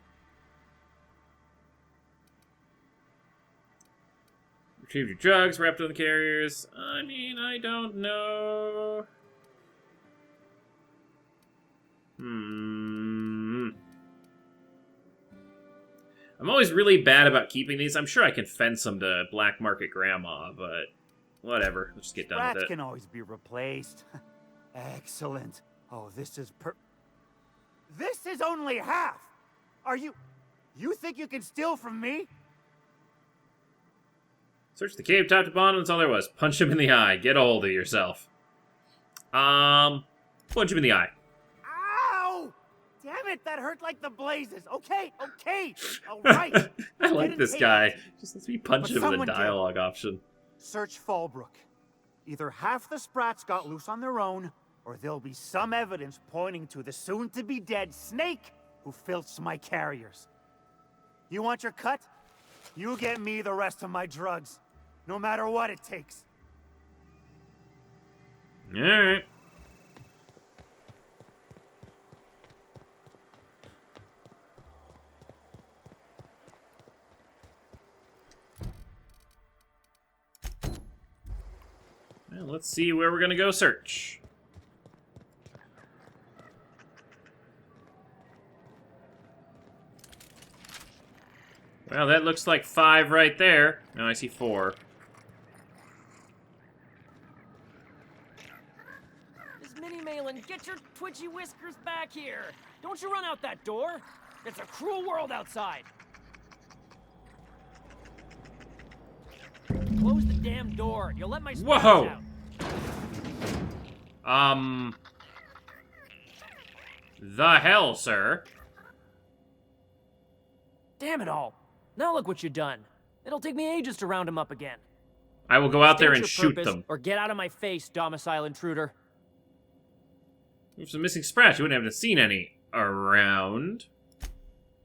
Retrieve your drugs, wrapped on the carriers. I mean, I don't know. I'm always really bad about keeping these. I'm sure I can fence them to Black Market Grandma, but whatever. Let's just get done with it. Can always be replaced. Excellent. Oh, this is This is only half! You think you can steal from me? Search the cave top to bottom, that's all there was. Punch him in the eye. Get a hold of yourself. Punch him in the eye. Ow! Damn it, that hurt like the blazes. Okay, all right. I like this guy. Just lets me punch him with a someone did. dialogue option. Search Fallbrook. Either half the sprats got loose on their own, or there'll be some evidence pointing to the soon-to-be-dead snake who filched my carriers. You want your cut? You get me the rest of my drugs, no matter what it takes. Alright. Well, let's see where we're gonna go search. Well, that looks like 5 right there. No, I see 4. Miss Minnie Malin, get your twitchy whiskers back here. Don't you run out that door. It's a cruel world outside. Close the damn door. You'll let my sprats Whoa! out. The hell, sir? Damn it all. Now look what you done. It'll take me ages to round him up again. I will go out there State and your shoot purpose, them. Or get out of my face, domicile intruder. There's some missing sprats. You wouldn't have seen any around.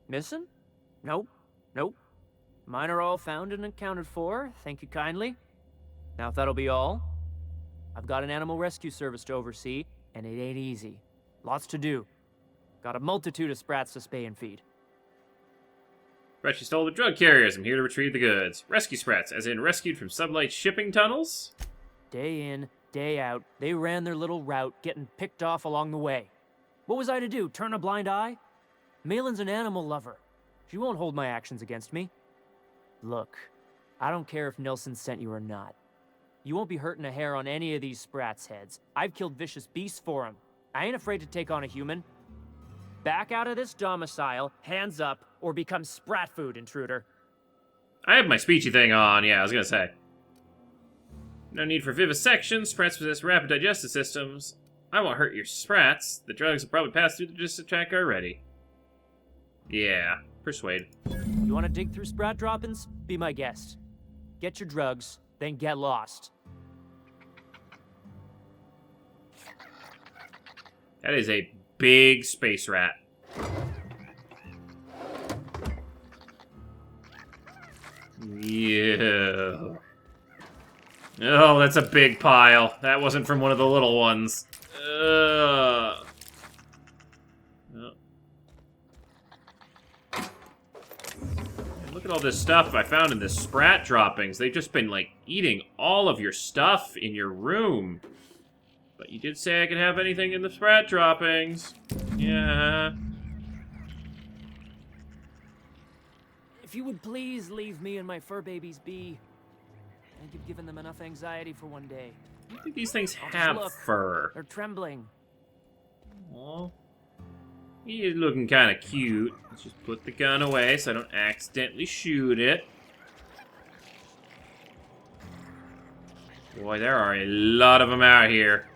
Missing? Nope. Nope. Mine are all found and accounted for. Thank you kindly. Now if that'll be all, I've got an animal rescue service to oversee, and it ain't easy. Lots to do. Got a multitude of sprats to spay and feed. Sprats, you stole the drug carriers. I'm here to retrieve the goods. Rescue sprats, as in rescued from sublight shipping tunnels? Day in, day out, they ran their little route, getting picked off along the way. What was I to do, turn a blind eye? Malin's an animal lover. She won't hold my actions against me. Look, I don't care if Nelson sent you or not. You won't be hurting a hair on any of these sprats' heads. I've killed vicious beasts for them. I ain't afraid to take on a human. Back out of this domicile, hands up, or become sprat food, intruder. I have my speechy thing on, yeah, I was gonna say. No need for vivisection. Sprats possess rapid digestive systems. I won't hurt your sprats. The drugs have probably passed through the digestive tract already. Yeah, persuade. You want to dig through sprat droppings? Be my guest. Get your drugs, then get lost. That is a big space rat. Yeah. Oh, that's a big pile. That wasn't from one of the little ones. Oh. Look at all this stuff I found in the sprat droppings. They've just been, like, eating all of your stuff in your room. But you did say I could have anything in the sprat droppings. Yeah. If you would please leave me and my fur babies be. I think you've given them enough anxiety for one day. I think these things I'll just have look. fur. They're trembling. Aw. He's looking kind of cute. Let's just put the gun away so I don't accidentally shoot it. Boy, there are a lot of them out here.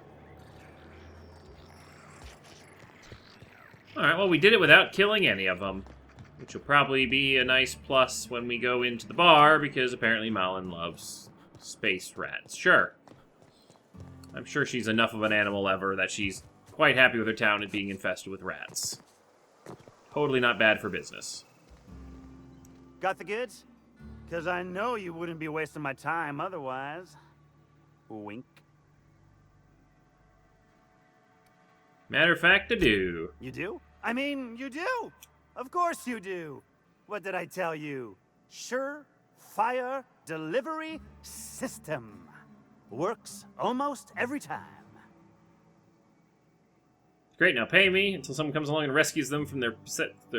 Alright, well, we did it without killing any of them. Which will probably be a nice plus when we go into the bar, because apparently Malin loves space rats. Sure. I'm sure she's enough of an animal lover that she's quite happy with her town and being infested with rats. Totally not bad for business. Got the goods? Because I know you wouldn't be wasting my time otherwise. Wink. Matter of fact, I do. You do? I mean, you do! Of course you do! What did I tell you? Sure-fire delivery system. Works almost every time. Great, now pay me until someone comes along and rescues them from their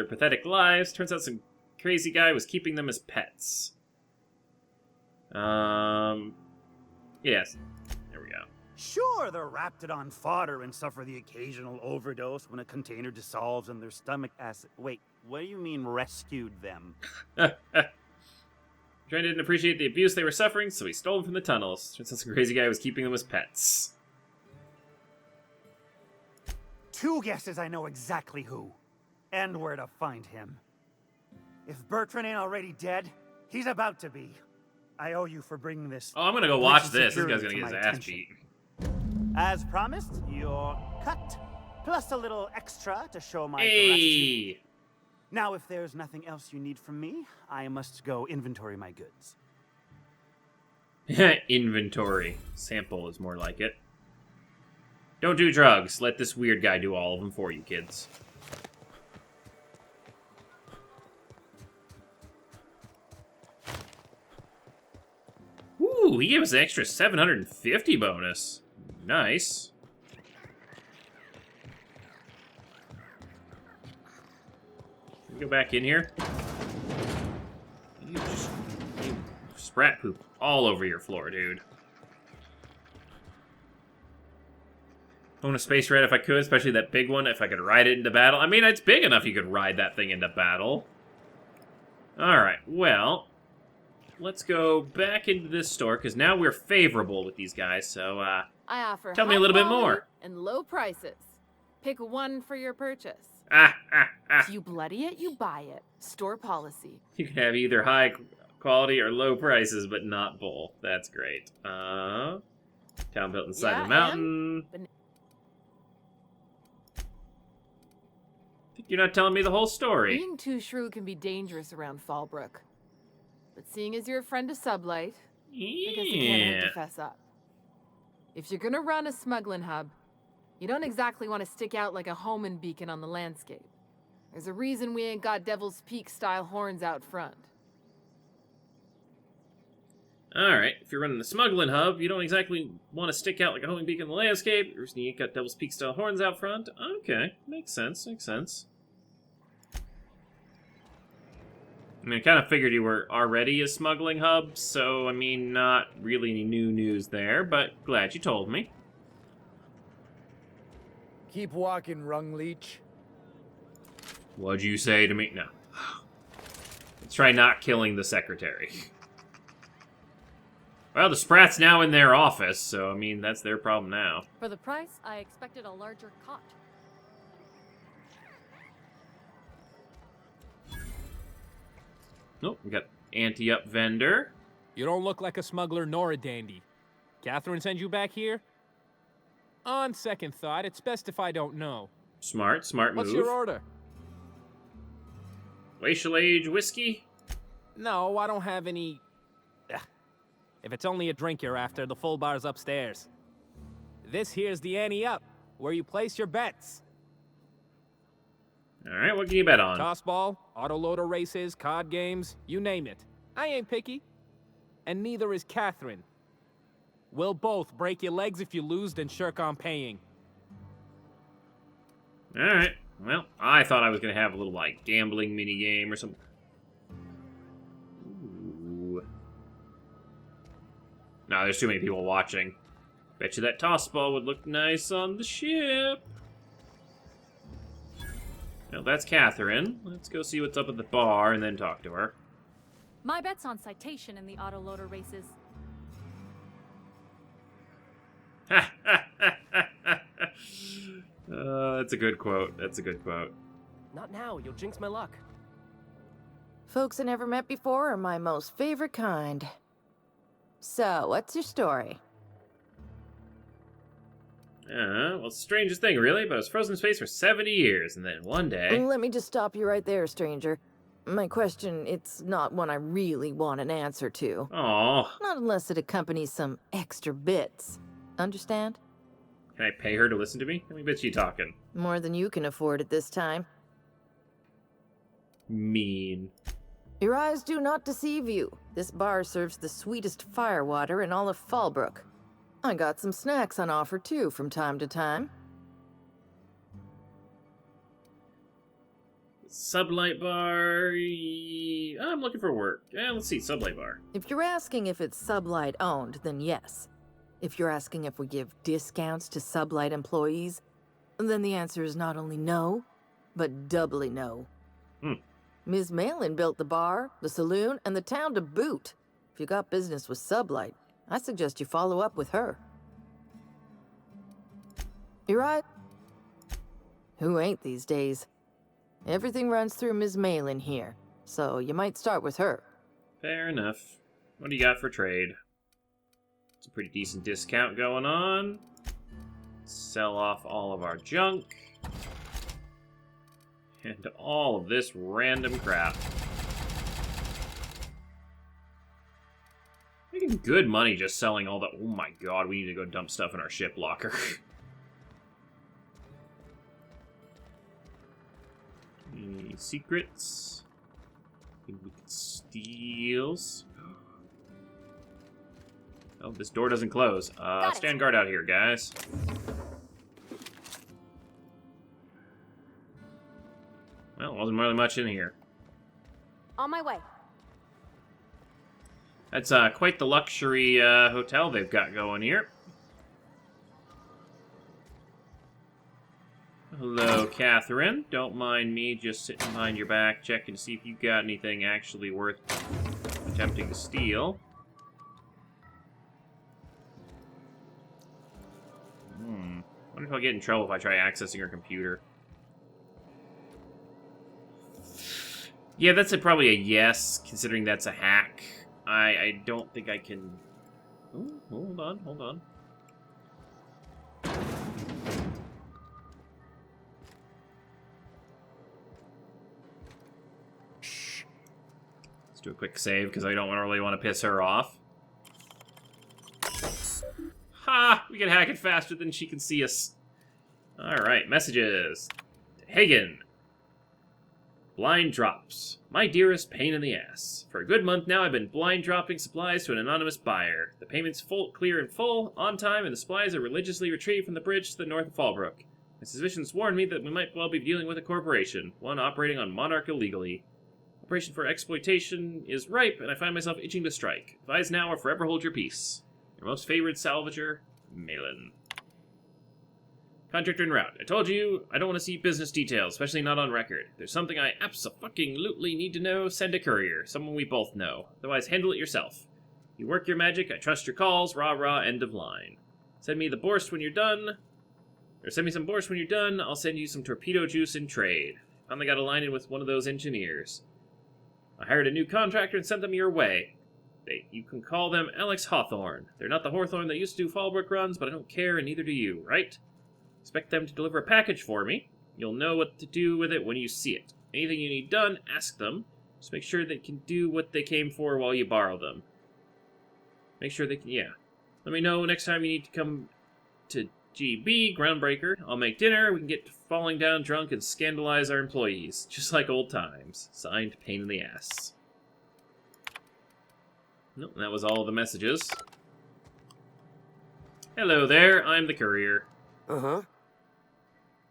pathetic lives. Turns out some crazy guy was keeping them as pets. Yes. There we go. Sure, they're Raptidon fodder and suffer the occasional overdose when a container dissolves in their stomach acid. Wait, what do you mean rescued them? Trent didn't appreciate the abuse they were suffering, so he stole them from the tunnels. Turns out some crazy guy was keeping them as pets. 2 guesses, I know exactly who. And where to find him. If Bertrand ain't already dead, he's about to be. I owe you for bringing this. Oh, I'm gonna go watch this. This guy's gonna get his ass beat. As promised, your cut, plus a little extra to show my Hey! gratitude. Now, if there's nothing else you need from me, I must go inventory my goods. Inventory. Sample is more like it. Don't do drugs. Let this weird guy do all of them for you, kids. Ooh, he gave us an extra 750 bonus. Nice. Can we go back in here? You sprat poop all over your floor, dude. Own a space rat if I could, especially that big one, if I could ride it into battle. I mean, it's big enough you could ride that thing into battle. Alright, well, let's go back into this store, because now we're favorable with these guys, so, I offer Tell me a high little bit quality more. and low prices. Pick one for your purchase. If you bloody it, you buy it. Store policy. You can have either high quality or low prices, but not both. That's great. Town built inside the mountain. You're not telling me the whole story. Being too shrewd can be dangerous around Fallbrook. But seeing as you're a friend of Sublight, I guess it can't hurt to fess up. If you're gonna run a smuggling hub, you don't exactly want to stick out like a homing beacon on the landscape. There's a reason we ain't got Devil's Peak-style horns out front. Alright, if you're running the smuggling hub, you don't exactly want to stick out like a homing beacon in the landscape. You ain't got Devil's Peak-style horns out front. Okay, makes sense, makes sense. I mean, I kind of figured you were already a smuggling hub, so, I mean, not really any new news there, but glad you told me. Keep walking, Rung Leech. What'd you say to me? No. Let's try not killing the secretary. Well, the Sprat's now in their office, so, I mean, that's their problem now. For the price, I expected a larger cot. Nope, we got anti-up vendor. You don't look like a smuggler nor a dandy. Catherine sends you back here? On second thought, it's best if I don't know. Smart move. What's your order? Glacial Age whiskey? No, I don't have any... Ugh. If it's only a drink you're after, the full bar's upstairs. This here's the ante up, where you place your bets. Alright, what can you bet on? Tossball, autoloader races, card games, you name it. I ain't picky. And neither is Catherine. We'll both break your legs if you lose, then shirk on paying. Alright, well, I thought I was going to have a little, like, gambling minigame or something. Ooh. No, there's too many people watching. Bet you that tossball would look nice on the ship. Well, that's Catherine. Let's go see what's up at the bar and then talk to her. My bet's on citation in the autoloader races. That's a good quote. That's a good quote. Not now, you'll jinx my luck. Folks I never met before are my most favorite kind. So, what's your story? Well, it's the strangest thing, really, but I was frozen in space for 70 years, and then one day... Let me just stop you right there, stranger. My question, it's not one I really want an answer to. Aww. Not unless it accompanies some extra bits. Understand? Can I pay her to listen to me? How many bits you talking? More than you can afford at this time. Mean. Your eyes do not deceive you. This bar serves the sweetest firewater in all of Fallbrook. I got some snacks on offer, too, from time to time. Sublight bar... I'm looking for work. Let's see, Sublight bar. If you're asking if it's Sublight owned, then yes. If you're asking if we give discounts to Sublight employees, then the answer is not only no, but doubly no. Ms. Malin built the bar, the saloon, and the town to boot. If you got business with Sublight, I suggest you follow up with her. You're right. Who ain't these days? Everything runs through Ms. Malin here, so you might start with her. Fair enough. What do you got for trade? It's a pretty decent discount going on. Sell off all of our junk. And all of this random crap. Making good money just selling all that. Oh my god, we need to go dump stuff in our ship locker. Any secrets? Anything we can steal? Oh, this door doesn't close. Stand guard out here, guys. Well, wasn't really much in here. On my way. That's quite the luxury hotel they've got going here. Hello, Catherine. Don't mind me just sitting behind your back checking to see if you got anything actually worth attempting to steal. Wonder if I'll get in trouble if I try accessing her computer. Yeah, that's probably a yes, considering that's a hack. I don't think I can... Ooh, hold on. Shh. Let's do a quick save, because I don't really want to piss her off. Ha! We can hack it faster than she can see us. Alright, messages. Hagen. Blind drops. My dearest pain in the ass. For a good month now, I've been blind dropping supplies to an anonymous buyer. The payment's clear and full, on time, and the supplies are religiously retrieved from the bridge to the north of Fallbrook. My suspicions warned me that we might well be dealing with a corporation, one operating on Monarch illegally. Operation for exploitation is ripe, and I find myself itching to strike. Advise now or forever hold your peace. Your most favored salvager, Malin. Contractor en route. I told you, I don't want to see business details, especially not on record. If there's something I abso-fucking-lutely need to know, send a courier, someone we both know. Otherwise, handle it yourself. You work your magic, I trust your calls, rah-rah, end of line. Send me the borscht when you're done. Or send me some borscht when you're done, I'll send you some torpedo juice in trade. Finally got a line in with one of those engineers. I hired a new contractor and sent them your way. You can call them Alex Hawthorne. They're not the Hawthorne that used to do Fallbrook runs, but I don't care, and neither do you, right? Expect them to deliver a package for me. You'll know what to do with it when you see it. Anything you need done, ask them. Just make sure they can do what they came for while you borrow them. Make sure they can, yeah. Let me know next time you need to come to GB, Groundbreaker. I'll make dinner, we can get to falling down drunk and scandalize our employees. Just like old times. Signed, Pain in the Ass. Nope, that was all the messages. Hello there, I'm the courier. Uh-huh.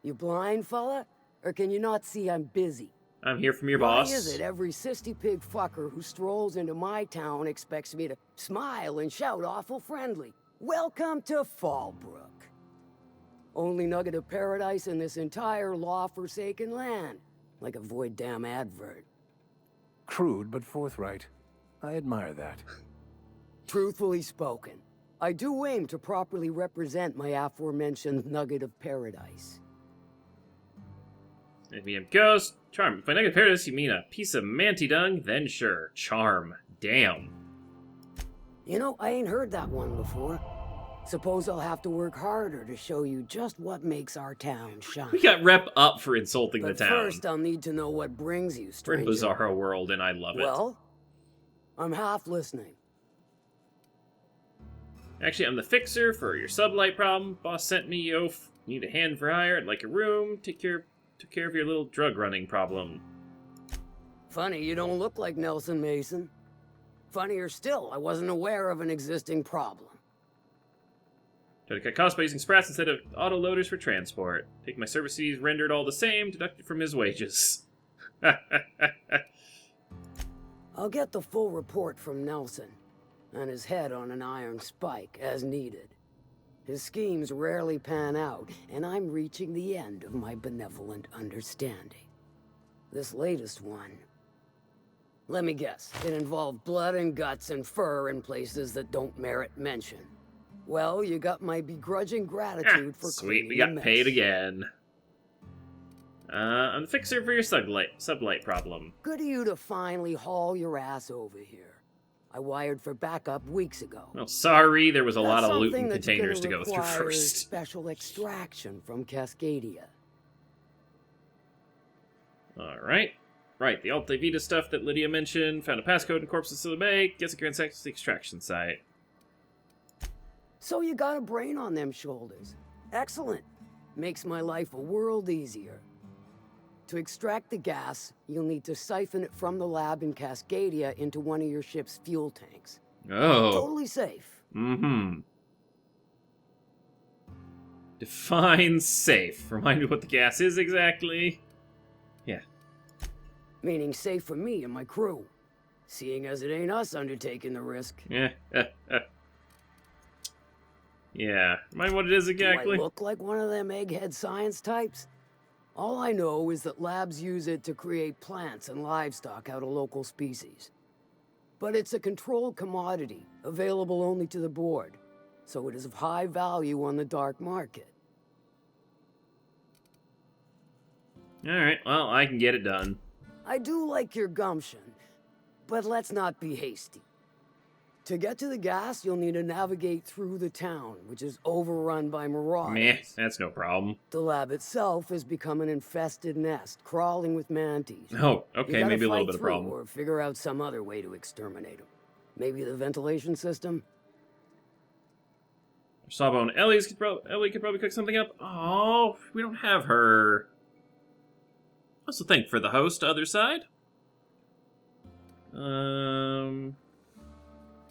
You blind, fella? Or can you not see I'm busy? I'm here from your boss. Why is it every sissy pig fucker who strolls into my town expects me to smile and shout awful friendly? Welcome to Fallbrook. Only nugget of paradise in this entire law-forsaken land. Like a void damn advert. Crude but forthright. I admire that. Truthfully spoken, I do aim to properly represent my aforementioned nugget of paradise. If you have ghost, charm. By nugget of paradise, you mean a piece of manty dung? Then sure. Charm. Damn. You know, I ain't heard that one before. Suppose I'll have to work harder to show you just what makes our town shine. We got rep up for insulting the town. First, I'll need to know what brings you, stranger. We're in Bizarro World, and I love it. Well, I'm half listening. Actually, I'm the fixer for your sublight problem. Boss sent me, oaf. Need a hand for hire. I'd like a room. Took care of your little drug running problem. Funny, you don't look like Nelson Mason. Funnier still, I wasn't aware of an existing problem. Try to cut costs by using sprats instead of auto-loaders for transport. Take my service fees rendered all the same, deducted from his wages. I'll get the full report from Nelson, and his head on an iron spike, as needed. His schemes rarely pan out, and I'm reaching the end of my benevolent understanding. This latest one... Let me guess, it involved blood and guts and fur in places that don't merit mention. Well, you got my begrudging gratitude for sweet, we got paid again. I'm the fixer for your sublight problem. Good of you to finally haul your ass over here. I wired for backup weeks ago. Well, sorry, there was a lot of loot and containers to go through first. Special extraction from Cascadia. Alright. Right, the Alta Vita stuff that Lydia mentioned. Found a passcode in Corpus Sicily Bay. Gets a grand access to the extraction site. So you got a brain on them shoulders. Excellent. Makes my life a world easier. To extract the gas, you'll need to siphon it from the lab in Cascadia into one of your ship's fuel tanks. Oh. Totally safe. Mm-hmm. Define safe. Remind me what the gas is exactly. Yeah. Meaning safe for me and my crew. Seeing as it ain't us undertaking the risk. Yeah. Yeah. Remind what it is exactly. Do I look like one of them egghead science types? All I know is that labs use it to create plants and livestock out of local species. But it's a controlled commodity, available only to the board. so it is of high value on the dark market. Alright, well, I can get it done. I do like your gumption, but let's not be hasty. To get to the gas, you'll need to navigate through the town, which is overrun by marauders. Meh, that's no problem. The lab itself has become an infested nest, crawling with mantis. Oh, okay, maybe a little bit of problem. Or figure out some other way to exterminate them. Maybe the ventilation system? Sawbone Ellie could probably cook something up. Oh, we don't have her. Also, thank for the host, other side.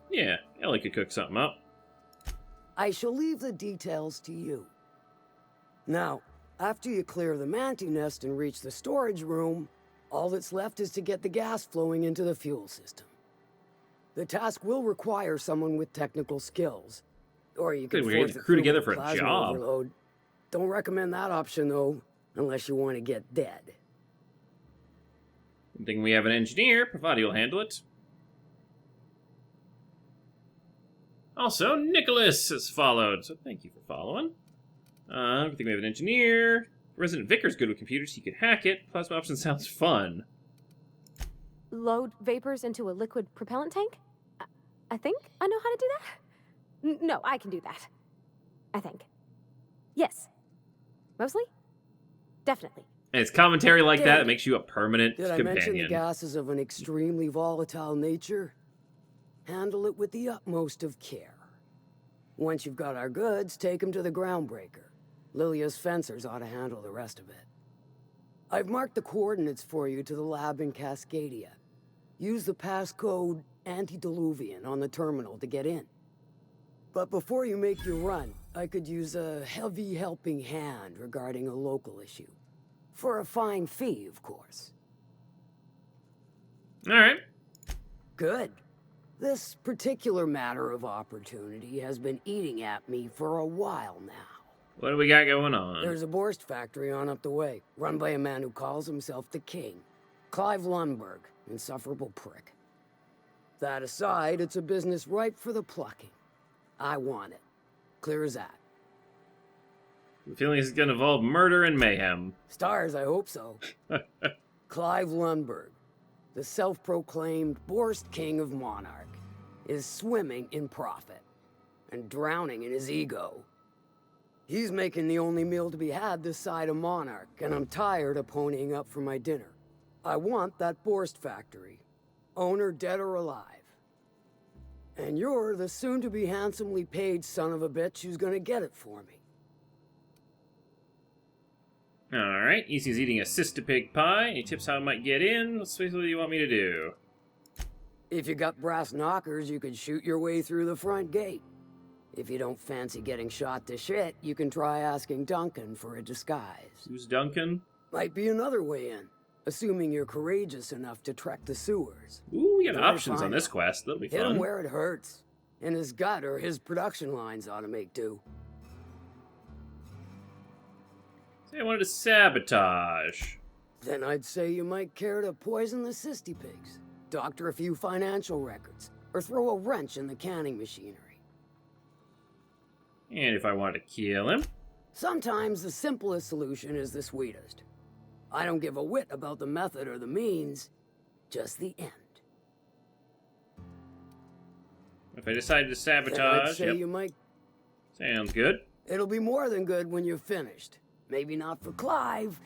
Yeah, Ellie could cook something up. I shall leave the details to you. Now, after you clear the mantis nest and reach the storage room, all that's left is to get the gas flowing into the fuel system. The task will require someone with technical skills. Or you can get the crew together for a job. Overload. Don't recommend that option, though, unless you want to get dead. Good thing we have an engineer. Pravati will handle it. Also, Nicholas has followed, so thank you for following. Good thing we have an engineer. Resident Vicar's good with computers. He could hack it. Plasma option sounds fun. Load vapors into a liquid propellant tank? I think I know how to do that. No, I can do that. I think. Yes. Mostly? Definitely. And it's commentary like that makes you a permanent Did companion. I mention the gas is of an extremely volatile nature? Handle it with the utmost of care. Once you've got our goods, take them to the groundbreaker. Lilia's fencers ought to handle the rest of it. I've marked the coordinates for you to the lab in Cascadia. Use the passcode Antediluvian on the terminal to get in. But before you make your run, I could use a heavy helping hand regarding a local issue. For a fine fee, of course. Alright. Good. This particular matter of opportunity has been eating at me for a while now. What do we got going on? There's a Borst factory on up the way, run by a man who calls himself the King. Clive Lundberg, insufferable prick. That aside, it's a business ripe for the plucking. I want it. Clear as that. The feeling is going to involve murder and mayhem. Stars, I hope so. Clive Lundberg, the self-proclaimed Borst King of Monarch, is swimming in profit and drowning in his ego. He's making the only meal to be had this side of Monarch, and I'm tired of ponying up for my dinner. I want that Borst factory, owner dead or alive. And you're the soon-to-be handsomely paid son of a bitch who's gonna get it for me. Alright, Easy's eating a Sistapig pie. Any tips how I might get in? What's basically you want me to do? If you got brass knockers, you could shoot your way through the front gate. If you don't fancy getting shot to shit, you can try asking Duncan for a disguise. Who's Duncan? Might be another way in, assuming you're courageous enough to trek the sewers. Ooh, we got options on this quest. That'll be fun. Hit him where it hurts. In his gut, or his production lines ought to make do. Say I wanted to sabotage. Then I'd say you might care to poison the Sistypigs, doctor a few financial records, or throw a wrench in the canning machinery. And if I wanted to kill him? Sometimes the simplest solution is the sweetest. I don't give a whit about the method or the means, just the end. If I decided to sabotage, I'd say you might... Sounds good. It'll be more than good when you're finished. Maybe not for Clive,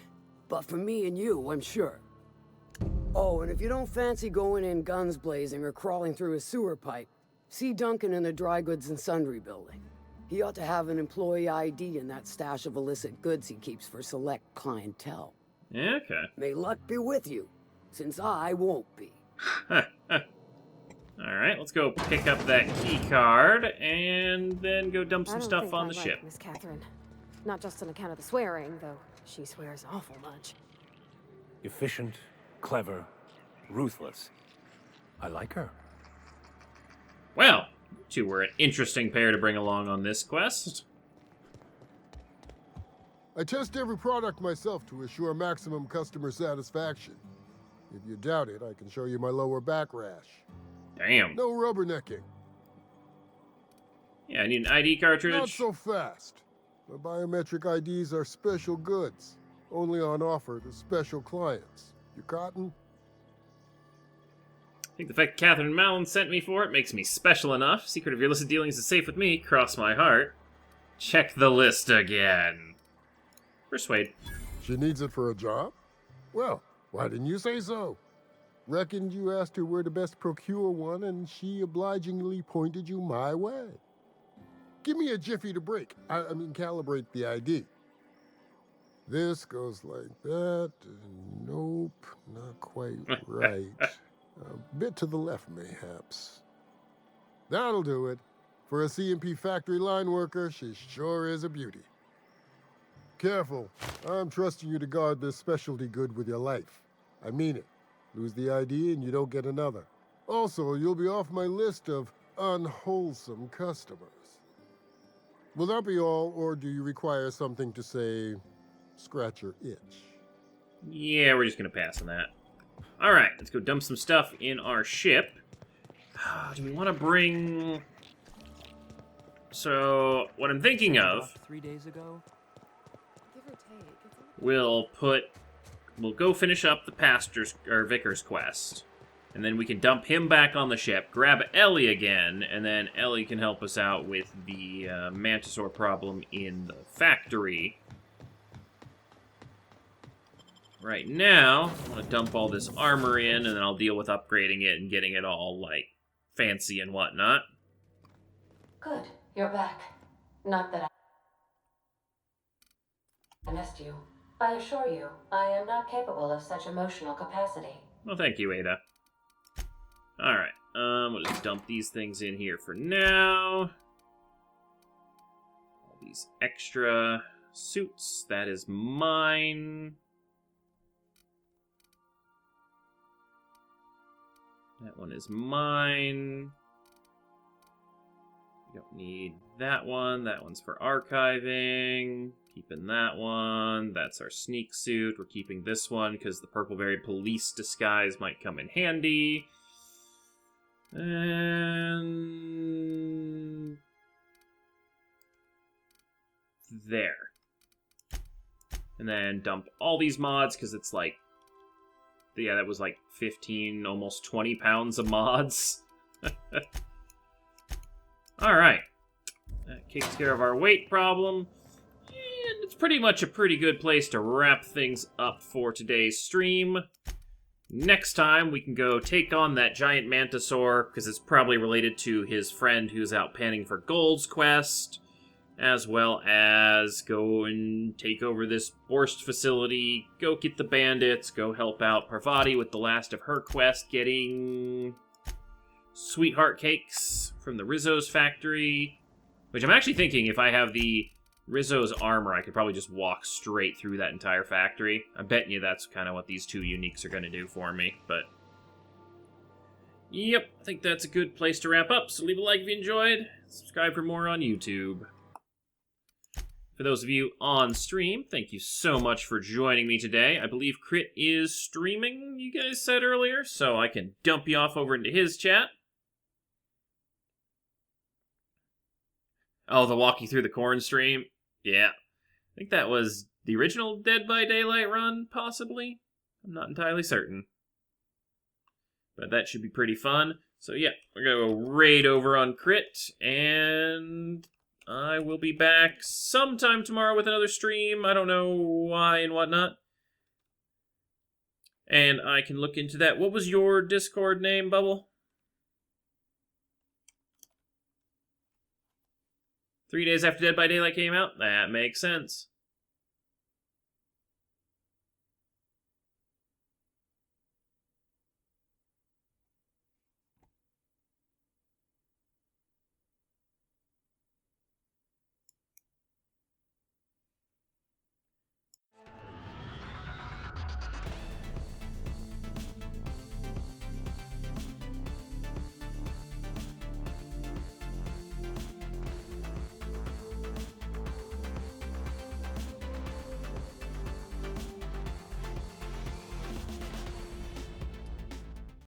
but for me and you, I'm sure. Oh, and if you don't fancy going in guns blazing or crawling through a sewer pipe, see Duncan in the dry goods and sundry building. He ought to have an employee ID in that stash of illicit goods he keeps for select clientele. Yeah, okay. May luck be with you, since I won't be. Alright, let's go pick up that key card and then go dump some stuff on the ship. Miss Catherine. Not just on account of the swearing, though she swears awful much. Efficient, clever, ruthless. I like her. Well, you two were an interesting pair to bring along on this quest. I test every product myself to assure maximum customer satisfaction. If you doubt it, I can show you my lower back rash. Damn. No rubbernecking. Yeah, I need an ID cartridge. Not so fast. My biometric IDs are special goods, only on offer to special clients. You cotton? I think the fact Catherine Mallon sent me for it makes me special enough. Secret of your illicit dealings is safe with me. Cross my heart. Check the list again. Persuade. She needs it for a job? Well, why didn't you say so? Reckoned you asked her where to best procure one, and she obligingly pointed you my way. Give me a jiffy to break. I mean, calibrate the ID. This goes like that. Nope, not quite right. A bit to the left, mayhaps. That'll do it. For a CMP factory line worker, she sure is a beauty. Careful. I'm trusting you to guard this specialty good with your life. I mean it. Lose the ID and you don't get another. Also, you'll be off my list of unwholesome customers. Will that be all, or do you require something to say, scratch your itch? Yeah, we're just gonna pass on that. Alright, let's go dump some stuff in our ship. Do we want to bring... So, what I'm thinking of... 3 days ago? Give or take. We'll go finish up the pastor's, or vicar's quest. And then we can dump him back on the ship, grab Ellie again, and then Ellie can help us out with the Mantisaur problem in the factory. Right now, I want to dump all this armor in, and then I'll deal with upgrading it and getting it all, like, fancy and whatnot. Good, you're back. Not that I missed you. I assure you, I am not capable of such emotional capacity. Well, thank you, Ada. Alright, we'll just dump these things in here for now. All these extra suits, that is mine. That one is mine. We don't need that one. That one's for archiving. Keeping that one. That's our sneak suit. We're keeping this one because the Purpleberry police disguise might come in handy. And... there. And then dump all these mods because it's like... yeah, that was like 15, almost 20 pounds of mods. Alright. That takes care of our weight problem. And it's pretty much a pretty good place to wrap things up for today's stream. Next time, we can go take on that giant Mantisaur, because it's probably related to his friend who's out panning for Gold's quest, as well as go and take over this Borst facility, go get the bandits, go help out Parvati with the last of her quest, getting sweetheart cakes from the Rizzo's factory, which I'm actually thinking if I have the Rizzo's armor, I could probably just walk straight through that entire factory. I'm betting you that's kind of what these two uniques are going to do for me, but... yep, I think that's a good place to wrap up, so leave a like if you enjoyed, subscribe for more on YouTube. For those of you on stream, thank you so much for joining me today. I believe Crit is streaming, you guys said earlier, so I can dump you off over into his chat. Oh, the walk you through the corn stream? Yeah. I think that was the original Dead by Daylight run, possibly? I'm not entirely certain. But that should be pretty fun. So yeah, we're going to go raid over on Crit, and I will be back sometime tomorrow with another stream. I don't know why and whatnot. And I can look into that. What was your Discord name, Bubble? 3 days after Dead by Daylight came out? That makes sense.